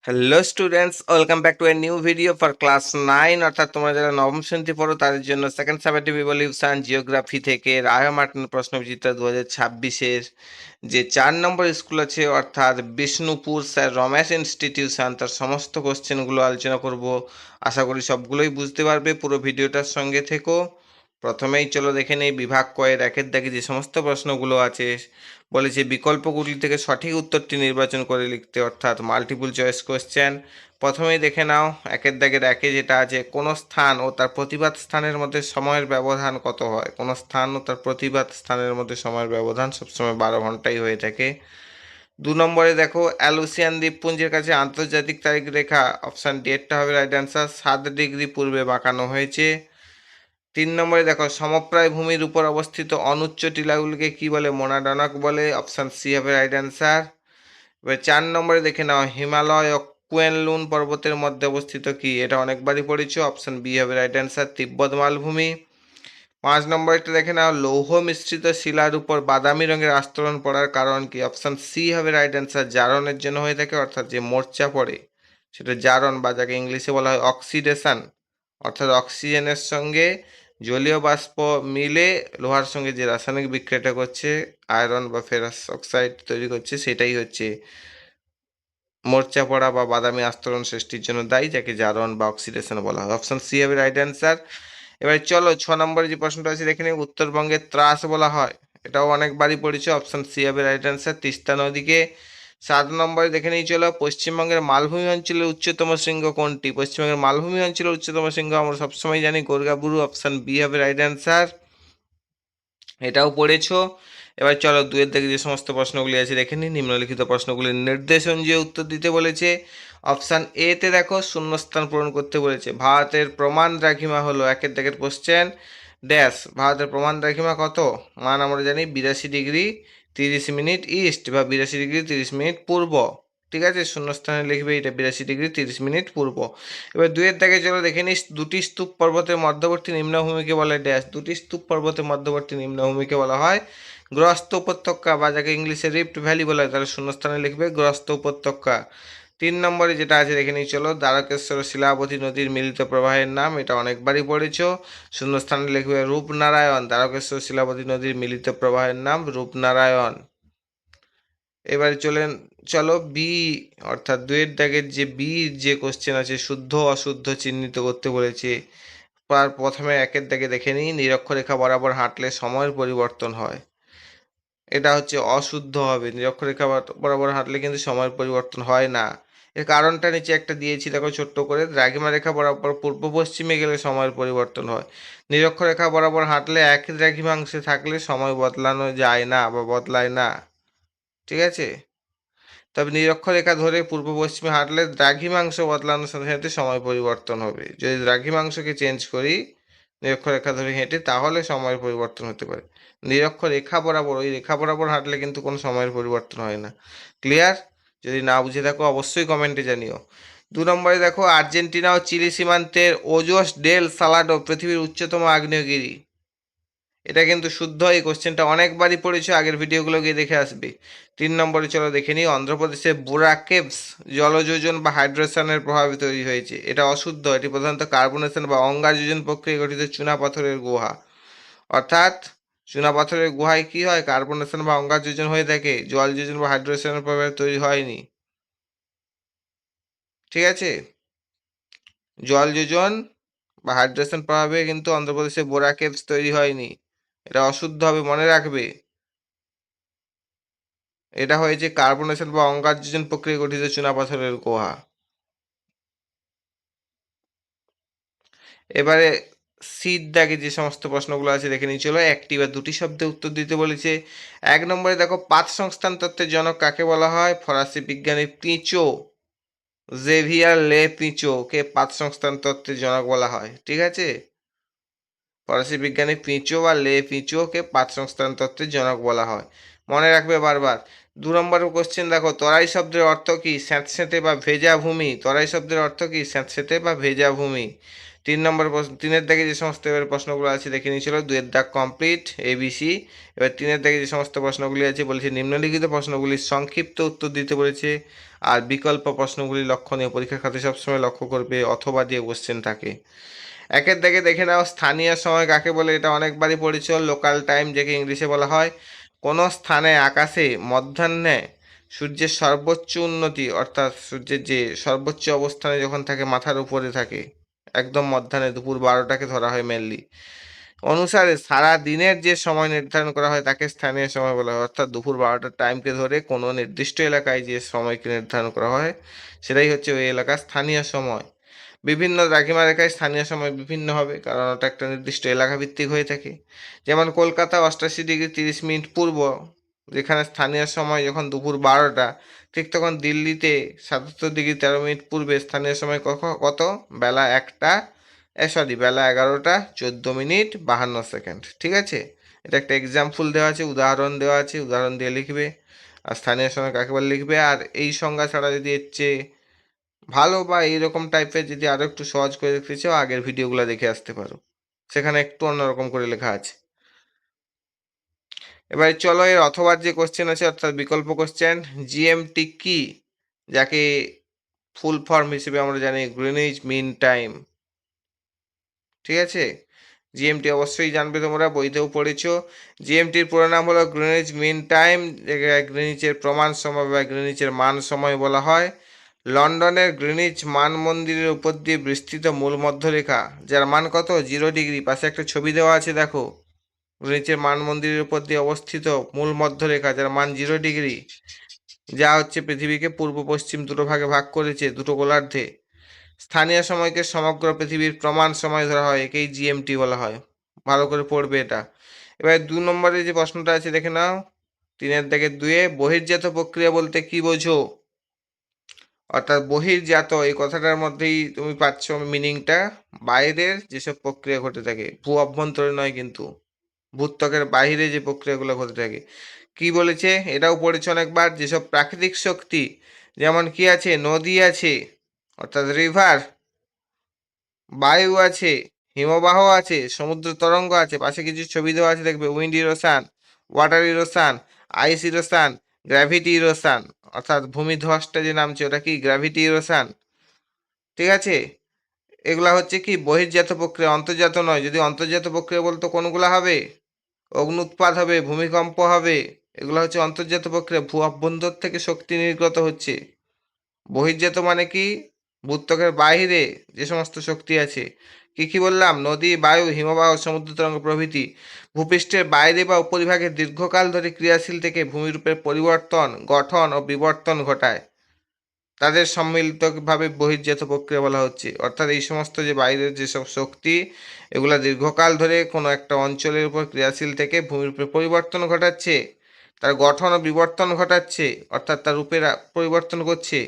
Hello students, welcome back to a new video for class 9। অর্থাৎ তোমরা যারা নবম শ্রেণীতে পড়ো তাদের জন্য সেকেন্ড সামেটিভ ইভলিউশন জিওগ্রাফি থেকে রায় মার্টিন প্রশ্নবিচিত্রা 2026-এর যে 4 নম্বর স্কুল আছে অর্থাৎ বিষ্ণুপুর স্যার রমেশ ইনস্টিটিউশন, তার সমস্ত কোশ্চেনগুলো আলোচনা করব। আশা করি সবগুলোই বুঝতে পারবে, পুরো ভিডিওটার সঙ্গে থেকো। প্রথমেই চলো দেখে নেই বিভাগ কয়ের একের দাগে যে সমস্ত প্রশ্নগুলো আছে। বলেছে বিকল্পগুলি থেকে সঠিক উত্তরটি নির্বাচন করে লিখতে, অর্থাৎ মাল্টিপল চয়েস কোশ্চেন। প্রথমেই দেখে নাও একের দাগের একে যেটা আছে, কোন স্থান ও তার প্রতিবাদ স্থানের মধ্যে সময়ের ব্যবধান কত হয়। কোন স্থান ও তার প্রতিবাদ স্থানের মধ্যে সময়ের ব্যবধান সবসময় 12 ঘন্টাই হয়ে থাকে। 2 নম্বরে দেখো অ্যালুসিয়ান দ্বীপপুঞ্জের কাছে আন্তর্জাতিক তারিখ রেখা, অপশান ডি-টা হবে রাইট অ্যান্সার, 7 ডিগ্রি পূর্বে বাঁকানো হয়েছে। 3 নম্বরে দেখো সমপ্রায় ভূমির উপর অবস্থিত অনুচ্চ টিলাগুলিকে কি বলে, মোনাডনক বলে, অপশান সি হবে রাইট অ্যান্সার। এবার 4 নম্বরে দেখে নাও হিমালয় ও কুয়েনলুন পর্বতের মধ্যে অবস্থিত কি, এটা অনেকবারই পড়েছো, অপশান বি হবে রাইট অ্যান্সার, তিব্বত মালভূমি। 5 নম্বরটা দেখে নাও লৌহ মিশ্রিত শিলার উপর বাদামি রঙের আস্তরণ পড়ার কারণ কি, অপশান সি হবে রাইট অ্যান্সার, জারণের জন্য হয়ে থাকে, অর্থাৎ যে মোর্চা পড়ে সেটা জারণ, বা যাকে ইংলিশে বলা হয় অক্সিডেশন, অর্থাৎ অক্সিজেনের সঙ্গে জলীয় বাষ্প মিলে লোহার সঙ্গে যে রাসায়নিক বিক্রিয়াটা করছে, আয়রন বা ফেরাস অক্সাইড তৈরি করছে, সেটাই হচ্ছে মোর্চা পড়া বা বাদামি আস্তরণ সৃষ্টির জন্য দায়ী, যাকে জারণ বা অক্সিডেশন বলা হয়। অপশন সি হবে রাইট অ্যান্সার। এবার চলো 6 নম্বরে যে প্রশ্নটা আছে দেখে নিই, উত্তরবঙ্গে ত্রাস বলা হয়, এটাও অনেকবারই পড়েছে, অপশন সি হবে রাইট অ্যান্সার, তিস্তা নদীকে। 7 নম্বরে দেখে নিই চলো, পশ্চিমবঙ্গের মালভূমি অঞ্চলের উচ্চতম শৃঙ্গ কোনটি। পশ্চিমবঙ্গের মালভূমি অঞ্চলের উচ্চতম শৃঙ্গ আমরা সবসময় জানি গোর্গাবুরু, অপশন বি হবে রাইট অ্যান্সার, এটাও পড়েছো। এবার চলো দুয়ের দিকে যে সমস্ত প্রশ্নগুলি আছে দেখে নিই, নিম্নলিখিত প্রশ্নগুলির নির্দেশ অনুযায়ী উত্তর দিতে বলেছে। অপশান এ তে দেখো শূন্যস্থান পূরণ করতে বলেছে, ভারতের প্রমাণ দ্রাঘিমা হলো, একের দাগের কোশ্চেন, ড্যাশ ভারতের প্রমাণ দ্রাঘিমা কত, মান আমরা জানি 82 ডিগ্রি 30 মিনিট ইস্ট বা 82 ডিগ্রি 30 মিনিট পূর্ব। ঠিক আছে, শূন্যস্থানে লিখবে এটা 82 ডিগ্রি 30 মিনিট পূর্ব। এবার দুয়ের দাগে চলো দেখে নিস, দুটি স্তূপ পর্বতের মধ্যবর্তী নিম্নভূমিকে বলে ড্যাশ, দুটি স্তূপ পর্বতের মধ্যবর্তী নিম্নভূমিকে বলা হয় গ্রস্ত উপত্যকা, বা যাকে ইংলিশে রিফ্ট ভ্যালি বলা হয়, তাহলে শূন্যস্থানে লিখবে গ্রস্ত উপত্যকা। 3 নম্বরে যেটা আছে দেখে নিই চলো, দ্বারকেশ্বর ও শিলাবতী নদীর মিলিত প্রবাহের নাম, এটা অনেকবারই পড়েছো, শূন্যস্থানে লিখবে রূপনারায়ণ, দ্বারকেশ্বর শিলাবতী নদীর মিলিত প্রবাহের নাম রূপনারায়ণ। এবারে চলো বি, অর্থাৎ দুয়ের দাগের যে বি যে কোশ্চেন আছে, শুদ্ধ অশুদ্ধ চিহ্নিত করতে বলেছে। প্রথমে একের দাগে দেখে নিই, নিরক্ষরেখা বরাবর হাঁটলে সময়ের পরিবর্তন হয়, এটা হচ্ছে অশুদ্ধ হবে, নিরক্ষরেখা বরাবর হাঁটলে কিন্তু সময়ের পরিবর্তন হয় না। এর কারণটা নিচে একটা দিয়েছি দেখো ছোট্ট করে, দ্রাঘিমা রেখা বরাবর পূর্ব পশ্চিমে গেলে সময়ের পরিবর্তন হয়, নিরক্ষরেখা বরাবর হাঁটলে একই দ্রাঘিমাংশে থাকলে সময় বদলানো যায় না বা বদলায় না। ঠিক আছে, তবে নিরক্ষরেখা ধরে পূর্ব পশ্চিমে হাঁটলে দ্রাঘিমাংশ বদলানোর সাথে সাথে সময় পরিবর্তন হবে। যদি দ্রাঘিমাংশকে চেঞ্জ করি নিরক্ষরেখা ধরে হেঁটে, তাহলে সময়ের পরিবর্তন হতে পারে। নিরক্ষরেখা বরাবর, ওই রেখা বরাবর হাঁটলে কিন্তু কোনো সময়ের পরিবর্তন হয় না। ক্লিয়ার? যদি না বুঝে থাকো অবশ্যই কমেন্টে জানিও। 2 নম্বরে দেখো, আর্জেন্টিনা ও চিলি সীমান্তের ওজোস ডেল সালাডো পৃথিবীর উচ্চতম আগ্নেয়গিরি, এটা কিন্তু শুদ্ধ, এই কোশ্চেনটা অনেকবারই পড়েছো, আগের ভিডিওগুলো গিয়ে দেখে আসবে। 3 নম্বরে চলো দেখে নিই, অন্ধ্রপ্রদেশের বুরা কেভস জলযোজন বা হাইড্রেশনের প্রভাবে তৈরি হয়েছে, এটা অশুদ্ধ, এটি প্রধানত কার্বনেশন বা অঙ্গার যোজন প্রক্রিয়ায় গঠিত চুনা পাথরের গুহা, অর্থাৎ চুনা পাথরের গুহায় কি হয়, কার্বনেশন বা অঙ্গার যোজন হয়ে থাকে, জল যোজন বা হাইড্রেশনের প্রভাবে তৈরি হয়নি। ঠিক আছে, জল যোজন বা হাইড্রেশন প্রভাবে কিন্তু অন্ধ্রপ্রদেশে বোরা কেভস তৈরি হয়নি, এটা অশুদ্ধ হবে, মনে রাখবে। এটা হয়েছে কার্বনেশন বা অঙ্গারযোজন প্রক্রিয়া গঠিত চুনাপাথরের গুহা। এবারে সির দাগে যে সমস্ত প্রশ্নগুলো আছে দেখে নিই চলো, একটি বা দুটি শব্দে উত্তর দিতে বলেছে। 1 নম্বরে দেখো, পাত সংস্থান তত্ত্বের জনক কাকে বলা হয়, ফরাসি বিজ্ঞানী পিঁচো, জেভিয়ার লে পিঁচো কে পাত সংস্থান তত্ত্বের জনক বলা হয়। ঠিক আছে, ফরাসি বিজ্ঞানী পিঁচো বা লে পিঁচো কে পাত সংস্থান তত্ত্বের জনক বলা হয়, মনে রাখবে বারবার। 2 নম্বর কোশ্চেন দেখো, তরাই শব্দের অর্থ কি, স্যাঁতস্যাঁতে বা ভেজা ভূমি, তরাই শব্দের অর্থ কি, স্যাঁতস্যাঁতে বা ভেজা ভূমি। তিনের দাগে যে সমস্ত এবার প্রশ্নগুলো আছে দেখে নিয়েছিল, 2-এর দাগ কমপ্লিট ABC। এবার 3-এর দাগে যে সমস্ত প্রশ্নগুলি আছে বলেছে নিম্নলিখিত প্রশ্নগুলির সংক্ষিপ্ত উত্তর দিতে বলেছে, আর বিকল্প প্রশ্নগুলি লক্ষণীয়, পরীক্ষার খাতে সবসময় লক্ষ্য করবে অথবা দিয়ে কোশ্চেন থাকে। 1-এর দাগে দেখে নাও স্থানীয় সময় কাকে বলে, এটা অনেকবারই পড়েছ, লোকাল টাইম যাকে ইংলিশে বলা হয়। কোনো স্থানে আকাশে মধ্যাহ্নে সূর্যের সর্বোচ্চ উন্নতি অর্থাৎ সূর্যের যে সর্বোচ্চ অবস্থানে যখন থাকে মাথার উপরে থাকে, একদম মধ্যাহ্নে দুপুর 12টাকে ধরা হয় মেনলি, অনুসারে সারা দিনের যে সময় নির্ধারণ করা হয় তাকে স্থানীয় সময় বলা হয়। অর্থাৎ দুপুর 12টার টাইমকে ধরে কোনো নির্দিষ্ট এলাকায় যে সময়কে নির্ধারণ করা হয় সেটাই হচ্ছে ওই এলাকার স্থানীয় সময়। বিভিন্ন দ্রাঘিমা রেখায় স্থানীয় সময় বিভিন্ন হবে, কারণ ওটা একটা নির্দিষ্ট এলাকা ভিত্তিক হয়ে থাকে। যেমন কলকাতা 88°30' পূর্ব, যেখানে স্থানীয় সময় যখন দুপুর 12টা, ঠিক তখন দিল্লিতে 77°13' পূর্বে স্থানীয় সময় কত, বেলা 1টা বেলা 11টা 14 মিনিট 52 সেকেন্ড। ঠিক আছে, এটা একটা এক্সাম্পল দেওয়া আছে, উদাহরণ দেওয়া আছে, উদাহরণ দিয়ে লিখবে আর স্থানীয় সময় কাকে বলে লিখবে। আর এই সংজ্ঞা ছাড়া যদি এর চেয়ে ভালো বা এইরকম টাইপের যদি আরো একটু সহজ করে দেখতে চাও আগের ভিডিওগুলো দেখে আসতে পারো, সেখানে একটু অন্যরকম করে লেখা আছে। এবারে চলো এর অথবা যে কোশ্চেন আছে অর্থাৎ বিকল্প কোশ্চেন, GMT কি, যাকে ফুল ফর্ম হিসেবে আমরা জানি গ্রিনিচ মিন টাইম। ঠিক আছে, GMT অবশ্যই জানবে, তোমরা বইতেও পড়েছো। GMTর পুরো নাম হলো গ্রিনিচ মিন টাইম, গ্রিনিচের প্রমাণ সময় বা গ্রিনিচের মান সময় বলা হয়। লন্ডনের গ্রিনিচ মান মন্দিরের উপর দিয়ে বিস্তৃত মূল মধ্যরেখা, যার মান কত, 0°। পাশে একটা ছবি দেওয়া আছে দেখো, গ্রিনিচের মান মন্দিরের উপর দিয়ে অবস্থিত মূল মধ্যরেখা যার মান 0°, যা হচ্ছে পৃথিবীকে পূর্ব পশ্চিম দুটো ভাগে ভাগ করেছে, দুটো গোলার্ধে। স্থানীয় সময়কে সমগ্র পৃথিবীর প্রমাণ সময় ধরা হয়, একেই GMT বলা হয়। ভালো করে পড়বে এটা। এবার 2 নম্বরে যে প্রশ্নটা আছে দেখে নাও, 3-এর দাগে 2-এ বহির্জাত প্রক্রিয়া বলতে কি বোঝো। অর্থাৎ বহির্জাত এই কথাটার মধ্যেই তুমি পাচ্ছ মিনিংটা, বাইরের যেসব প্রক্রিয়া ঘটে থাকে, ভূ অভ্যন্তরে নয় কিন্তু, ভূত্বকের বাইরে যে প্রক্রিয়াগুলো ঘটে থাকে। কি বলেছে এটাও পড়েছ অনেকবার, যেসব প্রাকৃতিক শক্তি, যেমন কি আছে, নদী আছে অর্থাৎ রিভার, বায়ু আছে, হিমবাহ আছে, সমুদ্র তরঙ্গ আছে, পাশে কিছু ছবি দেওয়া আছে দেখবে, উইন্ড ইরোশন, ওয়াটার ইরোশন, আইস ইরোশন, গ্র্যাভিটি ইরোশন, অর্থাৎ ভূমিধসটা যে নামছে ওটা কি গ্র্যাভিটি ইরোশন। ঠিক আছে, এগুলা হচ্ছে কি বহির্জাত প্রক্রিয়া, অন্তর্জাত নয়। যদি অন্তর্জাত প্রক্রিয়া বলতো কোনগুলা হবে, অগ্নুৎপাত হবে, ভূমিকম্প হবে, এগুলো হচ্ছে অন্তর্জাত প্রক্রিয়া, ভূ অভ্যন্তর থেকে শক্তি নির্গত হচ্ছে। বহির্জাত মানে কি, ভূত্বকের বাইরে যে সমস্ত শক্তি আছে। কি কি বললাম, নদী, বায়ু, হিমবাহ, সমুদ্র তরঙ্গ প্রভৃতি ভূপৃষ্ঠের বাইরে বা উপরিভাগে দীর্ঘকাল ধরে ক্রিয়াশীল থেকে ভূমিরূপের পরিবর্তন, গঠন ও বিবর্তন ঘটায়, তাদের সম্মিলিতভাবে বহির্জাত প্রক্রিয়া বলা হচ্ছে। অর্থাৎ এই সমস্ত যে বাইরের যেসব শক্তি, এগুলা দীর্ঘকাল ধরে কোনো একটা অঞ্চলের উপর ক্রিয়াশীল থেকে ভূমিরূপের পরিবর্তন ঘটাচ্ছে, তার গঠন ও বিবর্তন ঘটাচ্ছে, অর্থাৎ তার রূপের পরিবর্তন করছে,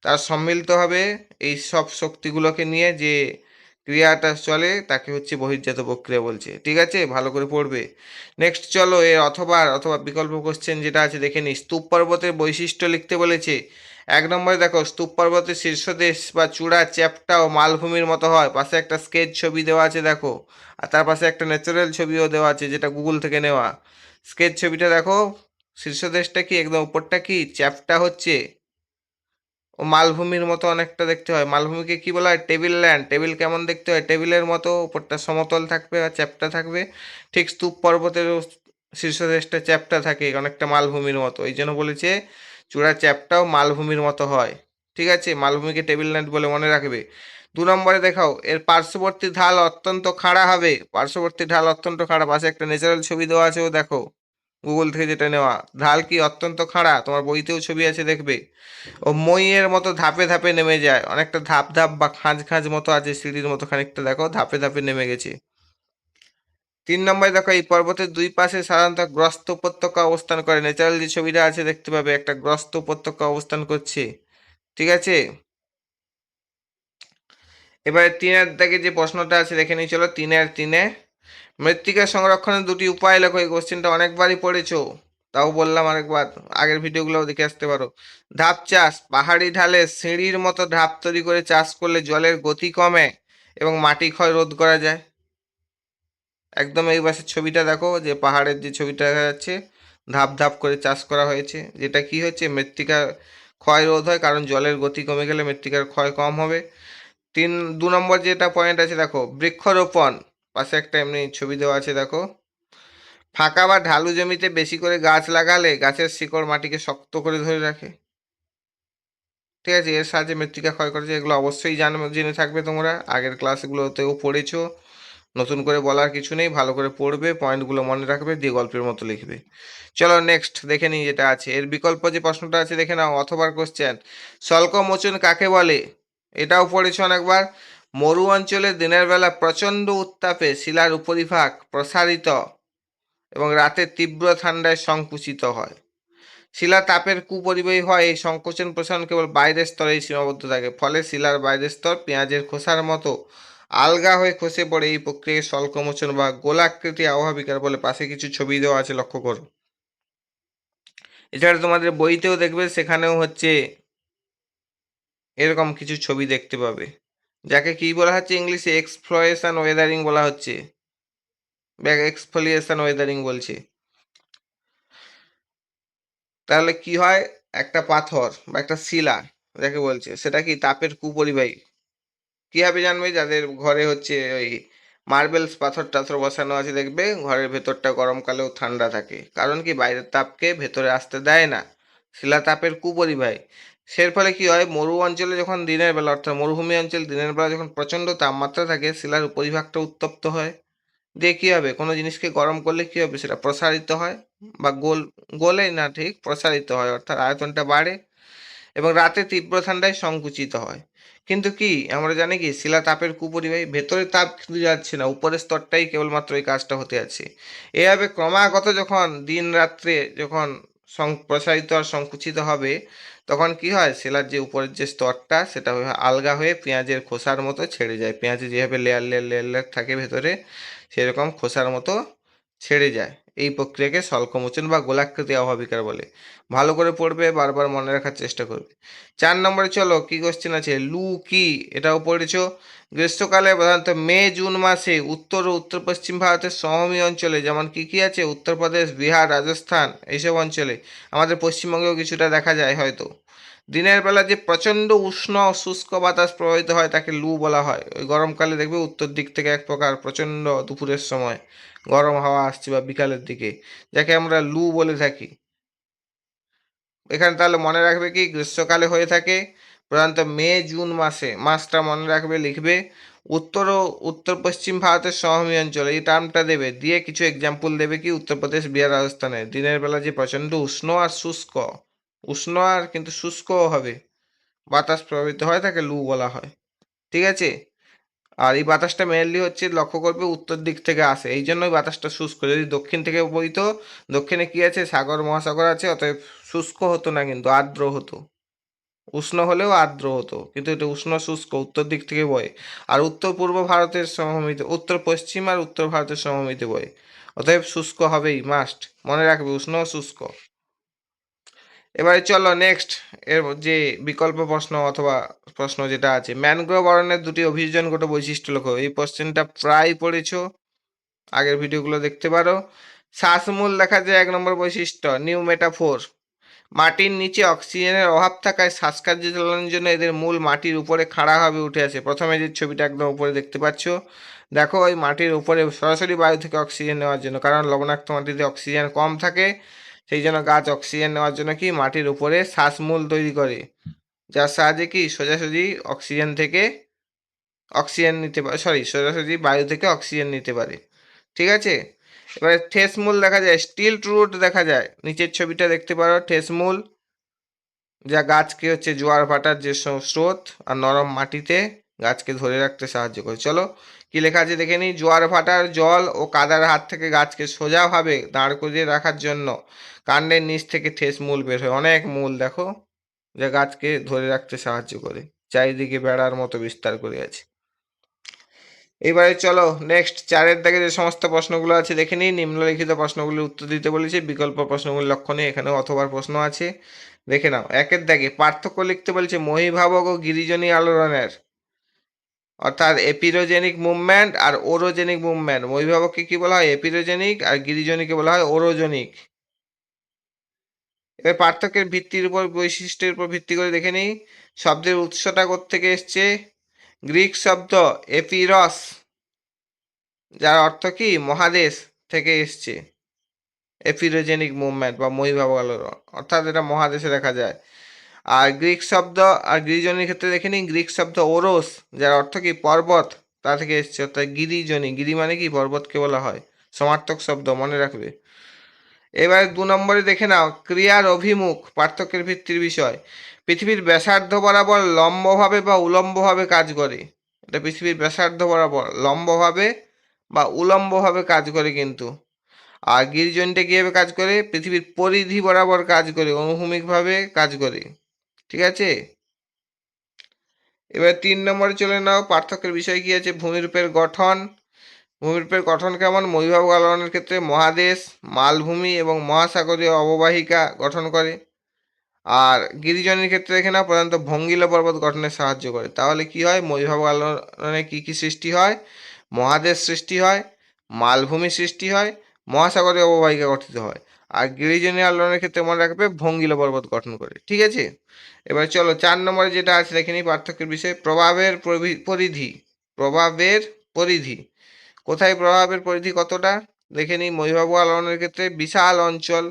তার সম্মিলিতভাবে এই সব শক্তিগুলোকে নিয়ে যে ক্রিয়াটা চলে তাকে হচ্ছে বহির্জাত প্রক্রিয়া বলছে। ঠিক আছে, ভালো করে পড়বে। নেক্সট চলো এর অথবা অথবা বিকল্প কোশ্চেন যেটা আছে দেখে নিই। স্তূপ পর্বতের বৈশিষ্ট্য লিখতে বলেছে। 1 নম্বরে দেখো, স্তূপ পর্বতের শীর্ষদেশ বা চূড়া চ্যাপ্টা ও মালভূমির মতো হয়। পাশে একটা স্কেচ ছবি দেওয়া আছে দেখো, আর তার পাশে একটা ন্যাচারাল ছবিও দেওয়া আছে যেটা গুগল থেকে নেওয়া। স্কেচ ছবিটা দেখো, শীর্ষদেশটা কি, একদম উপরটা কি চ্যাপ্টা হচ্ছে, ও মালভূমির মতো অনেকটা দেখতে হয়। মালভূমিকে কি বলা হয়, টেবিল ল্যান্ড। টেবিল কেমন দেখতে হয়, টেবিলের মতো, উপরটা সমতল থাকবে আর চ্যাপ্টা থাকবে। ঠিক স্তূপ পর্বতের শীর্ষদেশটা চ্যাপ্টা থাকে অনেকটা মালভূমির মতো, এই জন্য বলেছে চূড়া চ্যাপ্টাও মালভূমির মতো হয়। ঠিক আছে, মালভূমিকে টেবিল ল্যান্ড বলে মনে রাখবে। 2 নম্বরে দেখাও, এর পার্শ্ববর্তী ঢাল অত্যন্ত খাড়া হবে। পার্শ্ববর্তী ঢাল অত্যন্ত খাড়া, পাশে একটা ন্যাচারাল ছবি দেওয়া আছে, ও দেখো গুগল থেকে যেটা নেওয়া। ঢাল কি অত্যন্ত খাড়া, তোমার বইতেও ছবি আছে দেখবে। ও মইয়ের মতো ধাপে ধাপে নেমে যায়, অনেকটা ধাপ ধাপ বা খাঁজ খাঁজ মতো আছে, সিঁড়ির মতো খানিকটা দেখো, ধাপে ধাপে নেমে গেছে। 3 নম্বরে দেখো, এই পর্বতের দুই পাশে সাধারণত গ্রস্ত উপত্যকা অবস্থান করে। ন্যাচারাল যে ছবিটা আছে দেখতে পাবে, একটা গ্রস্ত উপত্যকা অবস্থান করছে। ঠিক আছে, এবারে 3-এর যে প্রশ্নটা আছে দেখে নিই চলো। 3-3 মৃত্তিকা সংরক্ষণের দুটি উপায় লেখো। এই কোশ্চেনটা অনেকবারই পড়েছো, তাও বললাম আরেকবার, আগের ভিডিওগুলোও দেখে আসতে পারো। ধাপ চাষ, পাহাড়ি ঢালে সিঁড়ির মতো ধাপ তৈরি করে চাষ করলে জলের গতি কমে এবং মাটি ক্ষয় রোধ করা যায়। একদম এই পাশের ছবিটা দেখো, যে পাহাড়ের যে ছবিটা দেখা যাচ্ছে, ধাপ ধাপ করে চাষ করা হয়েছে, যেটা কি হচ্ছে, মৃত্তিকার ক্ষয় রোধ হয়, কারণ জলের গতি কমে গেলে মৃত্তিকার ক্ষয় কম হবে। 2 নম্বর যেটা পয়েন্ট আছে দেখো, বৃক্ষরোপণ। পাশে একটা এমনি ছবি দেওয়া আছে দেখো, ফাঁকা বা ঢালু জমিতে বেশি করে গাছ লাগালে গাছের শিকড় মাটিকে শক্ত করে ধরে রাখে। ঠিক আছে, এর সাহায্যে মৃত্তিকা ক্ষয় করেছে। এগুলো অবশ্যই জেনে থাকবে, তোমরা আগের ক্লাসগুলোতেও পড়েছো, নতুন করে বলার কিছু নেই। ভালো করে পড়বে, পয়েন্টগুলো মনে রাখবে, দিয়ে গল্পের মতো লিখবে। চলো নেক্সট দেখে নিই যেটা আছে এর বিকল্প যে প্রশ্নটা আছে দেখে নাও, অথবা কোশ্চেন, স্বল্পমোচন কাকে বলে? এটাও পড়েছো অনেকবার। মরু অঞ্চলে দিনের বেলা প্রচণ্ড উত্তাপে শিলার উপরিভাগ প্রসারিত এবং রাতে তীব্র ঠান্ডায় সংকুচিত হয়। শিলা তাপের কুপরিবাহী হয়, এই সংকোচন প্রসারণ কেবল বাইরের স্তরেই সীমাবদ্ধ থাকে, ফলে শিলার বাইরের স্তর পেঁয়াজের খোসার মতো আলগা হয়ে খসে পড়ে। এই প্রক্রিয়াকে স্বল্পমোচন বা গোলাকৃতি আবহাওয়া বিকার বলে। পাশে কিছু ছবি দেওয়া আছে, লক্ষ্য করো। এছাড়া তোমাদের বইতেও দেখবে, সেখানেও হচ্ছে এরকম কিছু ছবি দেখতে পাবে, যাকে কি বলা হচ্ছে ইংলিশে এক্সফ্লোরেশন ওয়েদারিং বলা হচ্ছে, এক্সফোলিয়েশন ওয়েদারিং বলছে। তাহলে কি হয়, একটা পাথর বা একটা শিলা যাকে বলছে, সেটা কি তাপের কুপরিবাহী। কিভাবে জানবে? যাদের ঘরে হচ্ছে ওই মার্বেলস পাথর টাথর বসানো আছে, দেখবে ঘরের ভেতরটা গরমকালেও ঠান্ডা থাকে, কারণ কি বাইরের তাপকে ভেতরে আসতে দেয় না, শিলা তাপের কুপরিবাহী। সের ফলে কি হয়, মরু অঞ্চলে যখন দিনের বেলা, অর্থাৎ মরুভূমি অঞ্চল দিনের বেলা যখন প্রচণ্ড তাপমাত্রা থাকে, শিলার উপরিভাগটা উত্তপ্ত হয়। দিয়ে কী হবে, কোনো জিনিসকে গরম করলে কী হবে, সেটা প্রসারিত হয়, বা গোলে না, ঠিক প্রসারিত হয়, অর্থাৎ আয়তনটা বাড়ে এবং রাতে তীব্র ঠান্ডায় সংকুচিত হয়। কিন্তু কি আমরা জানি কি, শিলা তাপের কুপরিবাহী, ভেতরে তাপ কিন্তু যাচ্ছে না, উপরের স্তরটাই কেবলমাত্র এই কাজটা হতে আছে। এভাবে ক্রমাগত যখন দিন রাত্রে যখন প্রসারিত আর সংকুচিত হবে, তখন কি হয়, শিলার যে উপরের যে স্তরটা, সেটা আলগা হয়ে পেঁয়াজের খোসার মতো ছেড়ে যায়। পেঁয়াজে যেভাবে লেয়ার লেয়ার লেয়ার লেয়ার থাকে ভেতরে, সেরকম খোসার মতো ছেড়ে যায়। এই প্রক্রিয়াকে স্বল্পমোচন বা গোলাকৃতি আবহাওয়া বিকার বলে। ভালো করে পড়বে, বারবার মনে রাখার চেষ্টা করবে। 4 নম্বরে চলো, কি কোশ্চেন আছে, লু কি, এটাও পড়েছো। গ্রীষ্মকালে প্রধানত মে জুন মাসে উত্তর ও উত্তর পশ্চিম ভারতের সমভূমি অঞ্চলে, যেমন কি কি আছে, উত্তরপ্রদেশ, বিহার, রাজস্থান, এইসব অঞ্চলে, আমাদের পশ্চিমবঙ্গেও কিছুটা দেখা যায় হয়তো, দিনের বেলা যে প্রচণ্ড উষ্ণ শুষ্ক বাতাস প্রবাহিত হয়, তাকে লু বলা হয়। ওই গরমকালে দেখবে উত্তর দিক থেকে এক প্রকার প্রচণ্ড দুপুরের সময় গরম হাওয়া আসছে, বা বিকালের দিকে, যাকে আমরা লু বলে থাকি। এখানে তাহলে মনে রাখবে কি, গ্রীষ্মকালে হয়ে থাকে প্রধানত মে জুন মাসে, মাসটা মনে রাখবে, লিখবে। উত্তর ও উত্তর পশ্চিম ভারতের সমভূমি অঞ্চলে, এই টার্মটা দেবে, দিয়ে কিছু এক্সাম্পল দেবে কি, উত্তরপ্রদেশ, বিহার, রাজস্থানে দিনের বেলা যে প্রচণ্ড উষ্ণ আর শুষ্ক, উষ্ণ আর কিন্তু শুষ্কও হবে, বাতাস প্রবাহিত হয়, তাকে লু বলা হয়। ঠিক আছে, আর এই বাতাসটা মেনলি হচ্ছে, লক্ষ্য করবে, উত্তর দিক থেকে আসে, এই জন্যই বাতাসটা শুষ্ক। যদি দক্ষিণ থেকে বইতো, দক্ষিণে কি আছে, সাগর মহাসাগর আছে, অতএব শুষ্ক হতো না, কিন্তু আর্দ্র হতো। উষ্ণ হলেও আর্দ্র হতো, কিন্তু এটা উষ্ণ শুষ্ক, উত্তর দিক থেকে বয়। আর উত্তর পূর্ব ভারতের সমভূমিতে, উত্তর পশ্চিম আর উত্তর ভারতের সমভূমিতে বয়, অতএব শুষ্ক হবেই, মাস্ট মনে রাখবে, উষ্ণ শুষ্ক। এবারে চলো নেক্সট, এর যে বিকল্প প্রশ্ন অথবা প্রশ্ন যেটা আছে, ম্যানগ্রোভ অরণ্যের দুটি অভিযোজনগত বৈশিষ্ট্য লক্ষ্য। এই কোশ্চেনটা প্রায় পড়েছো, আগের ভিডিওগুলো দেখতে পারো। শ্বাসমূল দেখা যায় 1 নম্বর বৈশিষ্ট্য, নিউ মেটাফোর। মাটির নিচে অক্সিজেনের অভাব থাকায় শ্বাসকার্য চালানোর জন্য এদের মূল মাটির উপরে খাড়াভাবে উঠে আসে। প্রথমে যে ছবিটা একদম উপরে দেখতে পাচ্ছ, দেখো ওই মাটির উপরে সরাসরি বায়ু থেকে অক্সিজেন নেওয়ার জন্য, কারণ লবণাক্ত মাটিতে অক্সিজেন কম থাকে, সেই জন্য গাছ অক্সিজেন নেওয়ার জন্য কি মাটির উপরে শ্বাসমূল তৈরি করে, যার সাহায্যে কি সোজাসুজি অক্সিজেন থেকে অক্সিজেন নিতে পারে, সরি, সোজাসুজি বায়ু থেকে অক্সিজেন নিতে পারে। ঠিক আছে, এবারে ঠেসমূল দেখা যায়, স্টিল রুট দেখা যায়, নিচের ছবিটা দেখতে পারো, ঠেসমূল, যা গাছকে হচ্ছে জোয়ার ভাটার যে স্রোত আর নরম মাটিতে গাছকে ধরে রাখতে সাহায্য করে। চলো কি লেখা আছে দেখে নিই, জোয়ার ভাটার জল ও কাদার হাত থেকে গাছকে সোজাভাবে দাঁড় করিয়ে রাখার জন্য কাণ্ডের নিচ থেকে ঠেস মূল বের হয়, অনেক মূল দেখো, যা গাছকে ধরে রাখতে সাহায্য করে, চারিদিকে বেড়ার মতো বিস্তার করে আছে। এবারে চলো নেক্সট, 4-এর দাগে যে সমস্ত প্রশ্নগুলো আছে দেখে নিই। নিম্নলিখিত প্রশ্নগুলির উত্তর দিতে বলেছে, বিকল্প প্রশ্নগুলির লক্ষ্য নেই, এখানেও অথবার প্রশ্ন আছে, দেখে নাও। 1-এর দাগে পার্থক্য লিখতে বলছে মহীভাবক ও গিরিজনী আলোড়নের। অর্থাৎ এপিরোজেনিক মুভমেন্ট আর ওরোজেনিক মুভমেন্ট। মহিভাবককে কি বলা হয়? এপিরোজেনিক, আর গিরিজনিককে বলা হয় ওরোজনিক। এবার পার্থক্যের ভিত্তির উপর, বৈশিষ্ট্যের উপর ভিত্তি করে দেখে নিই। শব্দের উৎসটা কোত্থেকে এসছে? গ্রিক শব্দ এপিরস, যার অর্থ কি মহাদেশ, থেকে এসছে এপিরোজেনিক মুভমেন্ট বা মহিভাবক আলোড়ন, অর্থাৎ এটা মহাদেশে দেখা যায়। আর গ্রিক শব্দ, আর গিরিজনির ক্ষেত্রে দেখে নিই, গ্রিক শব্দ ওরস, যার অর্থ কি পর্বত, তা থেকে এসছে। অর্থাৎ গিরিজনি, গিরি মানে কি বর্বতকে বলা হয়, সমার্থক শব্দ, মনে রাখবে। এবার 2 নম্বরে দেখে নাও, ক্রিয়ার অভিমুখ পার্থক্যের ভিত্তির বিষয়। পৃথিবীর ব্যাসার্ধ বরাবর লম্বভাবে বা উলম্বভাবে কাজ করে। এটা পৃথিবীর ব্যাসার্ধ বরাবর লম্বভাবে বা উলম্বভাবে কাজ করে কিন্তু। আর গিরিজনটা কীভাবে কাজ করে? পৃথিবীর পরিধি বরাবর কাজ করে, অনুভূমিকভাবে কাজ করে। ঠিক আছে। এবার 3 নম্বরে চলে নাও, পার্থক্যের বিষয় কি আছে? ভূমিরূপের গঠন। ভূমিরূপের গঠন কেমন? মহিভাবক আলোড়নের ক্ষেত্রে মহাদেশ, মালভূমি এবং মহাসাগরীয় অববাহিকা গঠন করে। আর গিরিজনের ক্ষেত্রে দেখে না, প্রধানত ভঙ্গিল পর্বত গঠনে সাহায্য করে। তাহলে কি হয়? মহিভাবক আলোড়নে কি কি সৃষ্টি হয়? মহাদেশ সৃষ্টি হয়, মালভূমি সৃষ্টি হয়, মহাসাগরীয় অববাহিকা গঠিত হয়। আর গিরিজনীয় আলোড়নের ক্ষেত্রে মনে রাখবে ভঙ্গিল পর্বত গঠন করে। ঠিক আছে। এবার চলো 4 নম্বরে যেটা আছে দেখে নিই, পার্থক্যের বিষয়। প্রভাবের পরিধি। প্রভাবের পরিধি কোথায়? প্রভাবের পরিধি কতটা দেখে নিই। মহিভাবক আলোড়নের ক্ষেত্রে বিশাল অঞ্চল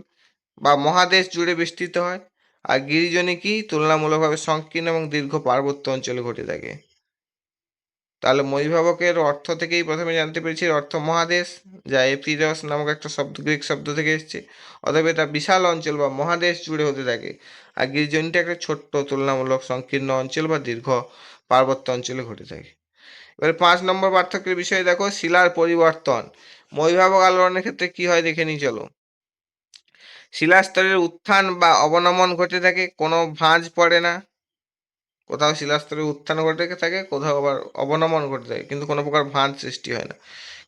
বা মহাদেশ জুড়ে বিস্তৃত হয়। আর গিরিজনে কি তুলনামূলকভাবে সংকীর্ণ এবং দীর্ঘ পার্বত্য অঞ্চলে ঘটে থাকে। তাহলে মহিভাবকের অর্থ থেকেই প্রথমে জানতে পেরেছি অর্থ মহাদেশ, যা এপিরস নামক একটা শব্দ, গ্রিক শব্দ থেকে এসেছে। অতএব এটা বিশাল অঞ্চল বা মহাদেশ জুড়ে হতে থাকে। আর গিরিজনটা একটা ছোট্ট তুলনামূলক সংকীর্ণ অঞ্চল বা দীর্ঘ পার্বত্য অঞ্চলে ঘটে থাকে। এবারে 5 নম্বর পার্থক্যের বিষয়ে দেখো, শিলার পরিবর্তন। মহিভাবক আলোড়নের ক্ষেত্রে কি হয় দেখে নিই চলো। শিলাস্তরের উত্থান বা অবনমন ঘটে থাকে, কোনো ভাঁজ পড়ে না। কোথাও শিলাস্তরের উত্থান ঘটে থাকে, কোথাও আবার অবনমন ঘটে থাকে, কিন্তু কোনো প্রকার ভাঁজ সৃষ্টি হয় না।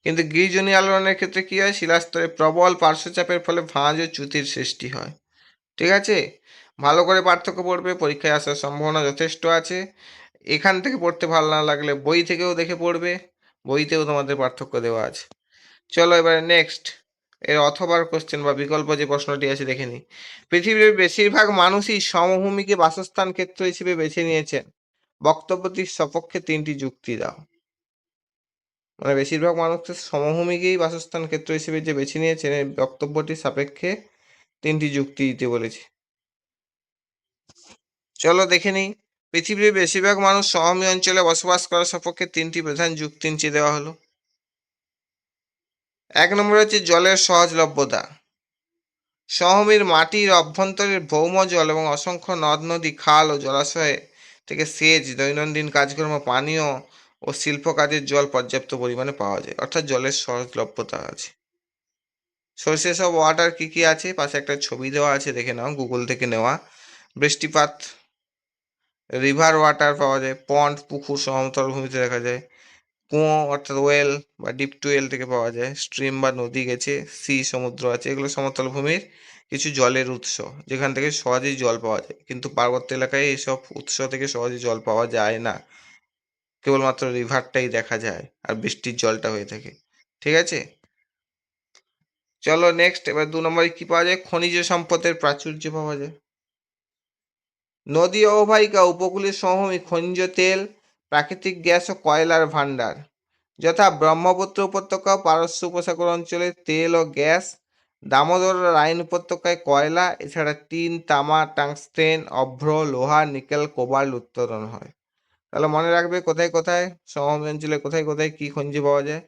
কিন্তু গিরিজনী আলোড়নের ক্ষেত্রে কি হয়? শিলাস্তরে প্রবল পার্শ্বচাপের ফলে ভাঁজ ও চ্যুতির সৃষ্টি হয়। ঠিক আছে। ভালো করে পার্থক্য পড়বে, পরীক্ষায় আসার সম্ভাবনা যথেষ্ট আছে। এখান থেকে পড়তে ভালো না লাগলে বই থেকেও দেখে পড়বে, বইতেও তোমাদের পার্থক্য দেওয়া আছে। চলো এবারে নেক্সট, এর অথবার কোশ্চেন বা বিকল্প যে প্রশ্নটি আছে দেখে নিই। পৃথিবীর বেশিরভাগ মানুষই সমভূমিকে বাসস্থান ক্ষেত্র হিসেবে বেছে নিয়েছেন। বক্তব্যটির সপক্ষে 3টি যুক্তি দাও। মানে বেশিরভাগ মানুষ তো সমভূমিকেই বাসস্থান ক্ষেত্র হিসেবে যে বেছে নিয়েছেন, এই বক্তব্যটির সাপেক্ষে 3টি যুক্তি দিতে বলেছি। চলো দেখে নিই। পৃথিবীর বেশিরভাগ মানুষ সমভূমি অঞ্চলে বসবাস করার সপক্ষে 3টি প্রধান যুক্তি নিচে দেওয়া হলো। 1 নম্বর হচ্ছে জলের সহজলভ্যতা। সমভূমির মাটির অভ্যন্তরের ভৌম জল এবং অসংখ্য নদ নদী, খাল ও জলাশয় থেকে সেচ, দৈনন্দিন কাজকর্ম, পানীয় ও শিল্প কাজের জল পর্যাপ্ত পরিমাণে পাওয়া যায়, অর্থাৎ জলের সহজলভ্যতা আছে। সোর্সেস অফ ওয়াটার কি কি আছে? পাশে একটা ছবি দেওয়া আছে, দেখে নাও, গুগল থেকে নেওয়া। বৃষ্টিপাত, রিভার ওয়াটার পাওয়া যায়, পন্ড পুকুর সমতল ভূমিতে দেখা যায়, কুয়ো অর্থাৎ ওয়েল বা ডিপ টুয়েল থেকে পাওয়া যায়, স্ট্রিম বা নদী গেছে, সি সমুদ্র আছে। এগুলো সমতল ভূমির কিছু জলের উৎস, যেখান থেকে সহজেই জল পাওয়া যায়। কিন্তু পার্বত্য এলাকায় এইসব উৎস থেকে সহজে জল পাওয়া যায় না, কেবলমাত্র রিভারটাই দেখা যায় আর বৃষ্টির জলটা হয়ে থাকে। ঠিক আছে। চলো নেক্সট, এবার 2 নম্বরে কি পাওয়া যায়? খনিজ সম্পদের প্রাচুর্য পাওয়া যায়। নদী অববাহিকা, উপকূলীয় সমভূমি, খনিজ তেল, প্রাকৃতিক গ্যাস ও কয়লার ভাণ্ডার, যথা ব্রহ্মপুত্র উপত্যকা ও পারস্য উপসাগর অঞ্চলে তেল ও গ্যাস, দামোদর রাইন উপত্যকায় কয়লা, এছাড়া টিন, তামা, টাংস্টেন, অভ্র, লোহা, নিকেল, কোবাল্ট উৎপাদন হয়। তাহলে মনে রাখবে কোথায় কোথায় সমভূমি অঞ্চলে কোথায় কোথায় কি খনিজ পাওয়া যায়।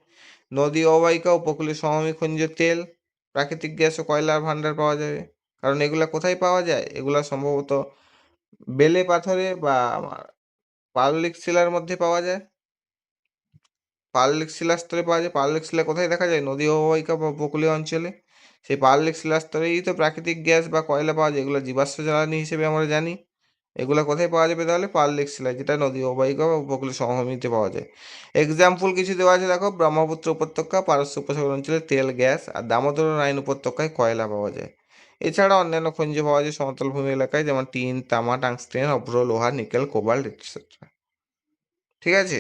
নদী অববাহিকা, উপকূলীয় সমভূমি, খনিজ তেল, প্রাকৃতিক গ্যাস ও কয়লার ভাণ্ডার পাওয়া যাবে। কারণ এগুলা কোথায় পাওয়া যায়? এগুলা সম্ভবত বেলে পাথরে বা পাললিক শিলার মধ্যে পাওয়া যায়। পাললিক শিলাস্তরে পাওয়া যায়। পাললিক শিলা কোথায় দেখা যায়? নদী অববাহিকা বা উপকূলীয় অঞ্চলে। সেই পাললিক শিলাস্তরেই তো প্রাকৃতিক গ্যাস বা কয়লা পাওয়া যায়, এগুলো জীবাশ্ম জ্বালানি হিসেবে আমরা জানি। এগুলো কোথায় পাওয়া যাবে? তাহলে পাললিক শিলায়, যেটা নদী অববাহিকা বা উপকূলীয় সমভূমিতে পাওয়া যায়। এক্সাম্পল কিছু দেওয়া আছে দেখো, ব্রহ্মপুত্র উপত্যকা, পারস্য উপসাগর অঞ্চলে তেল, গ্যাস, আর দামোদর ও রাইন উপত্যকায় কয়লা পাওয়া যায়। এছাড়া অন্যান্য খনিজ পাওয়া যায় সমতল ভূমি এলাকায়, যেমন টিন, তামা, টাংস্টেন, অভ্র, লোহা, নিকেল, কোবাল্ট এটসেট্রা। ঠিক আছে।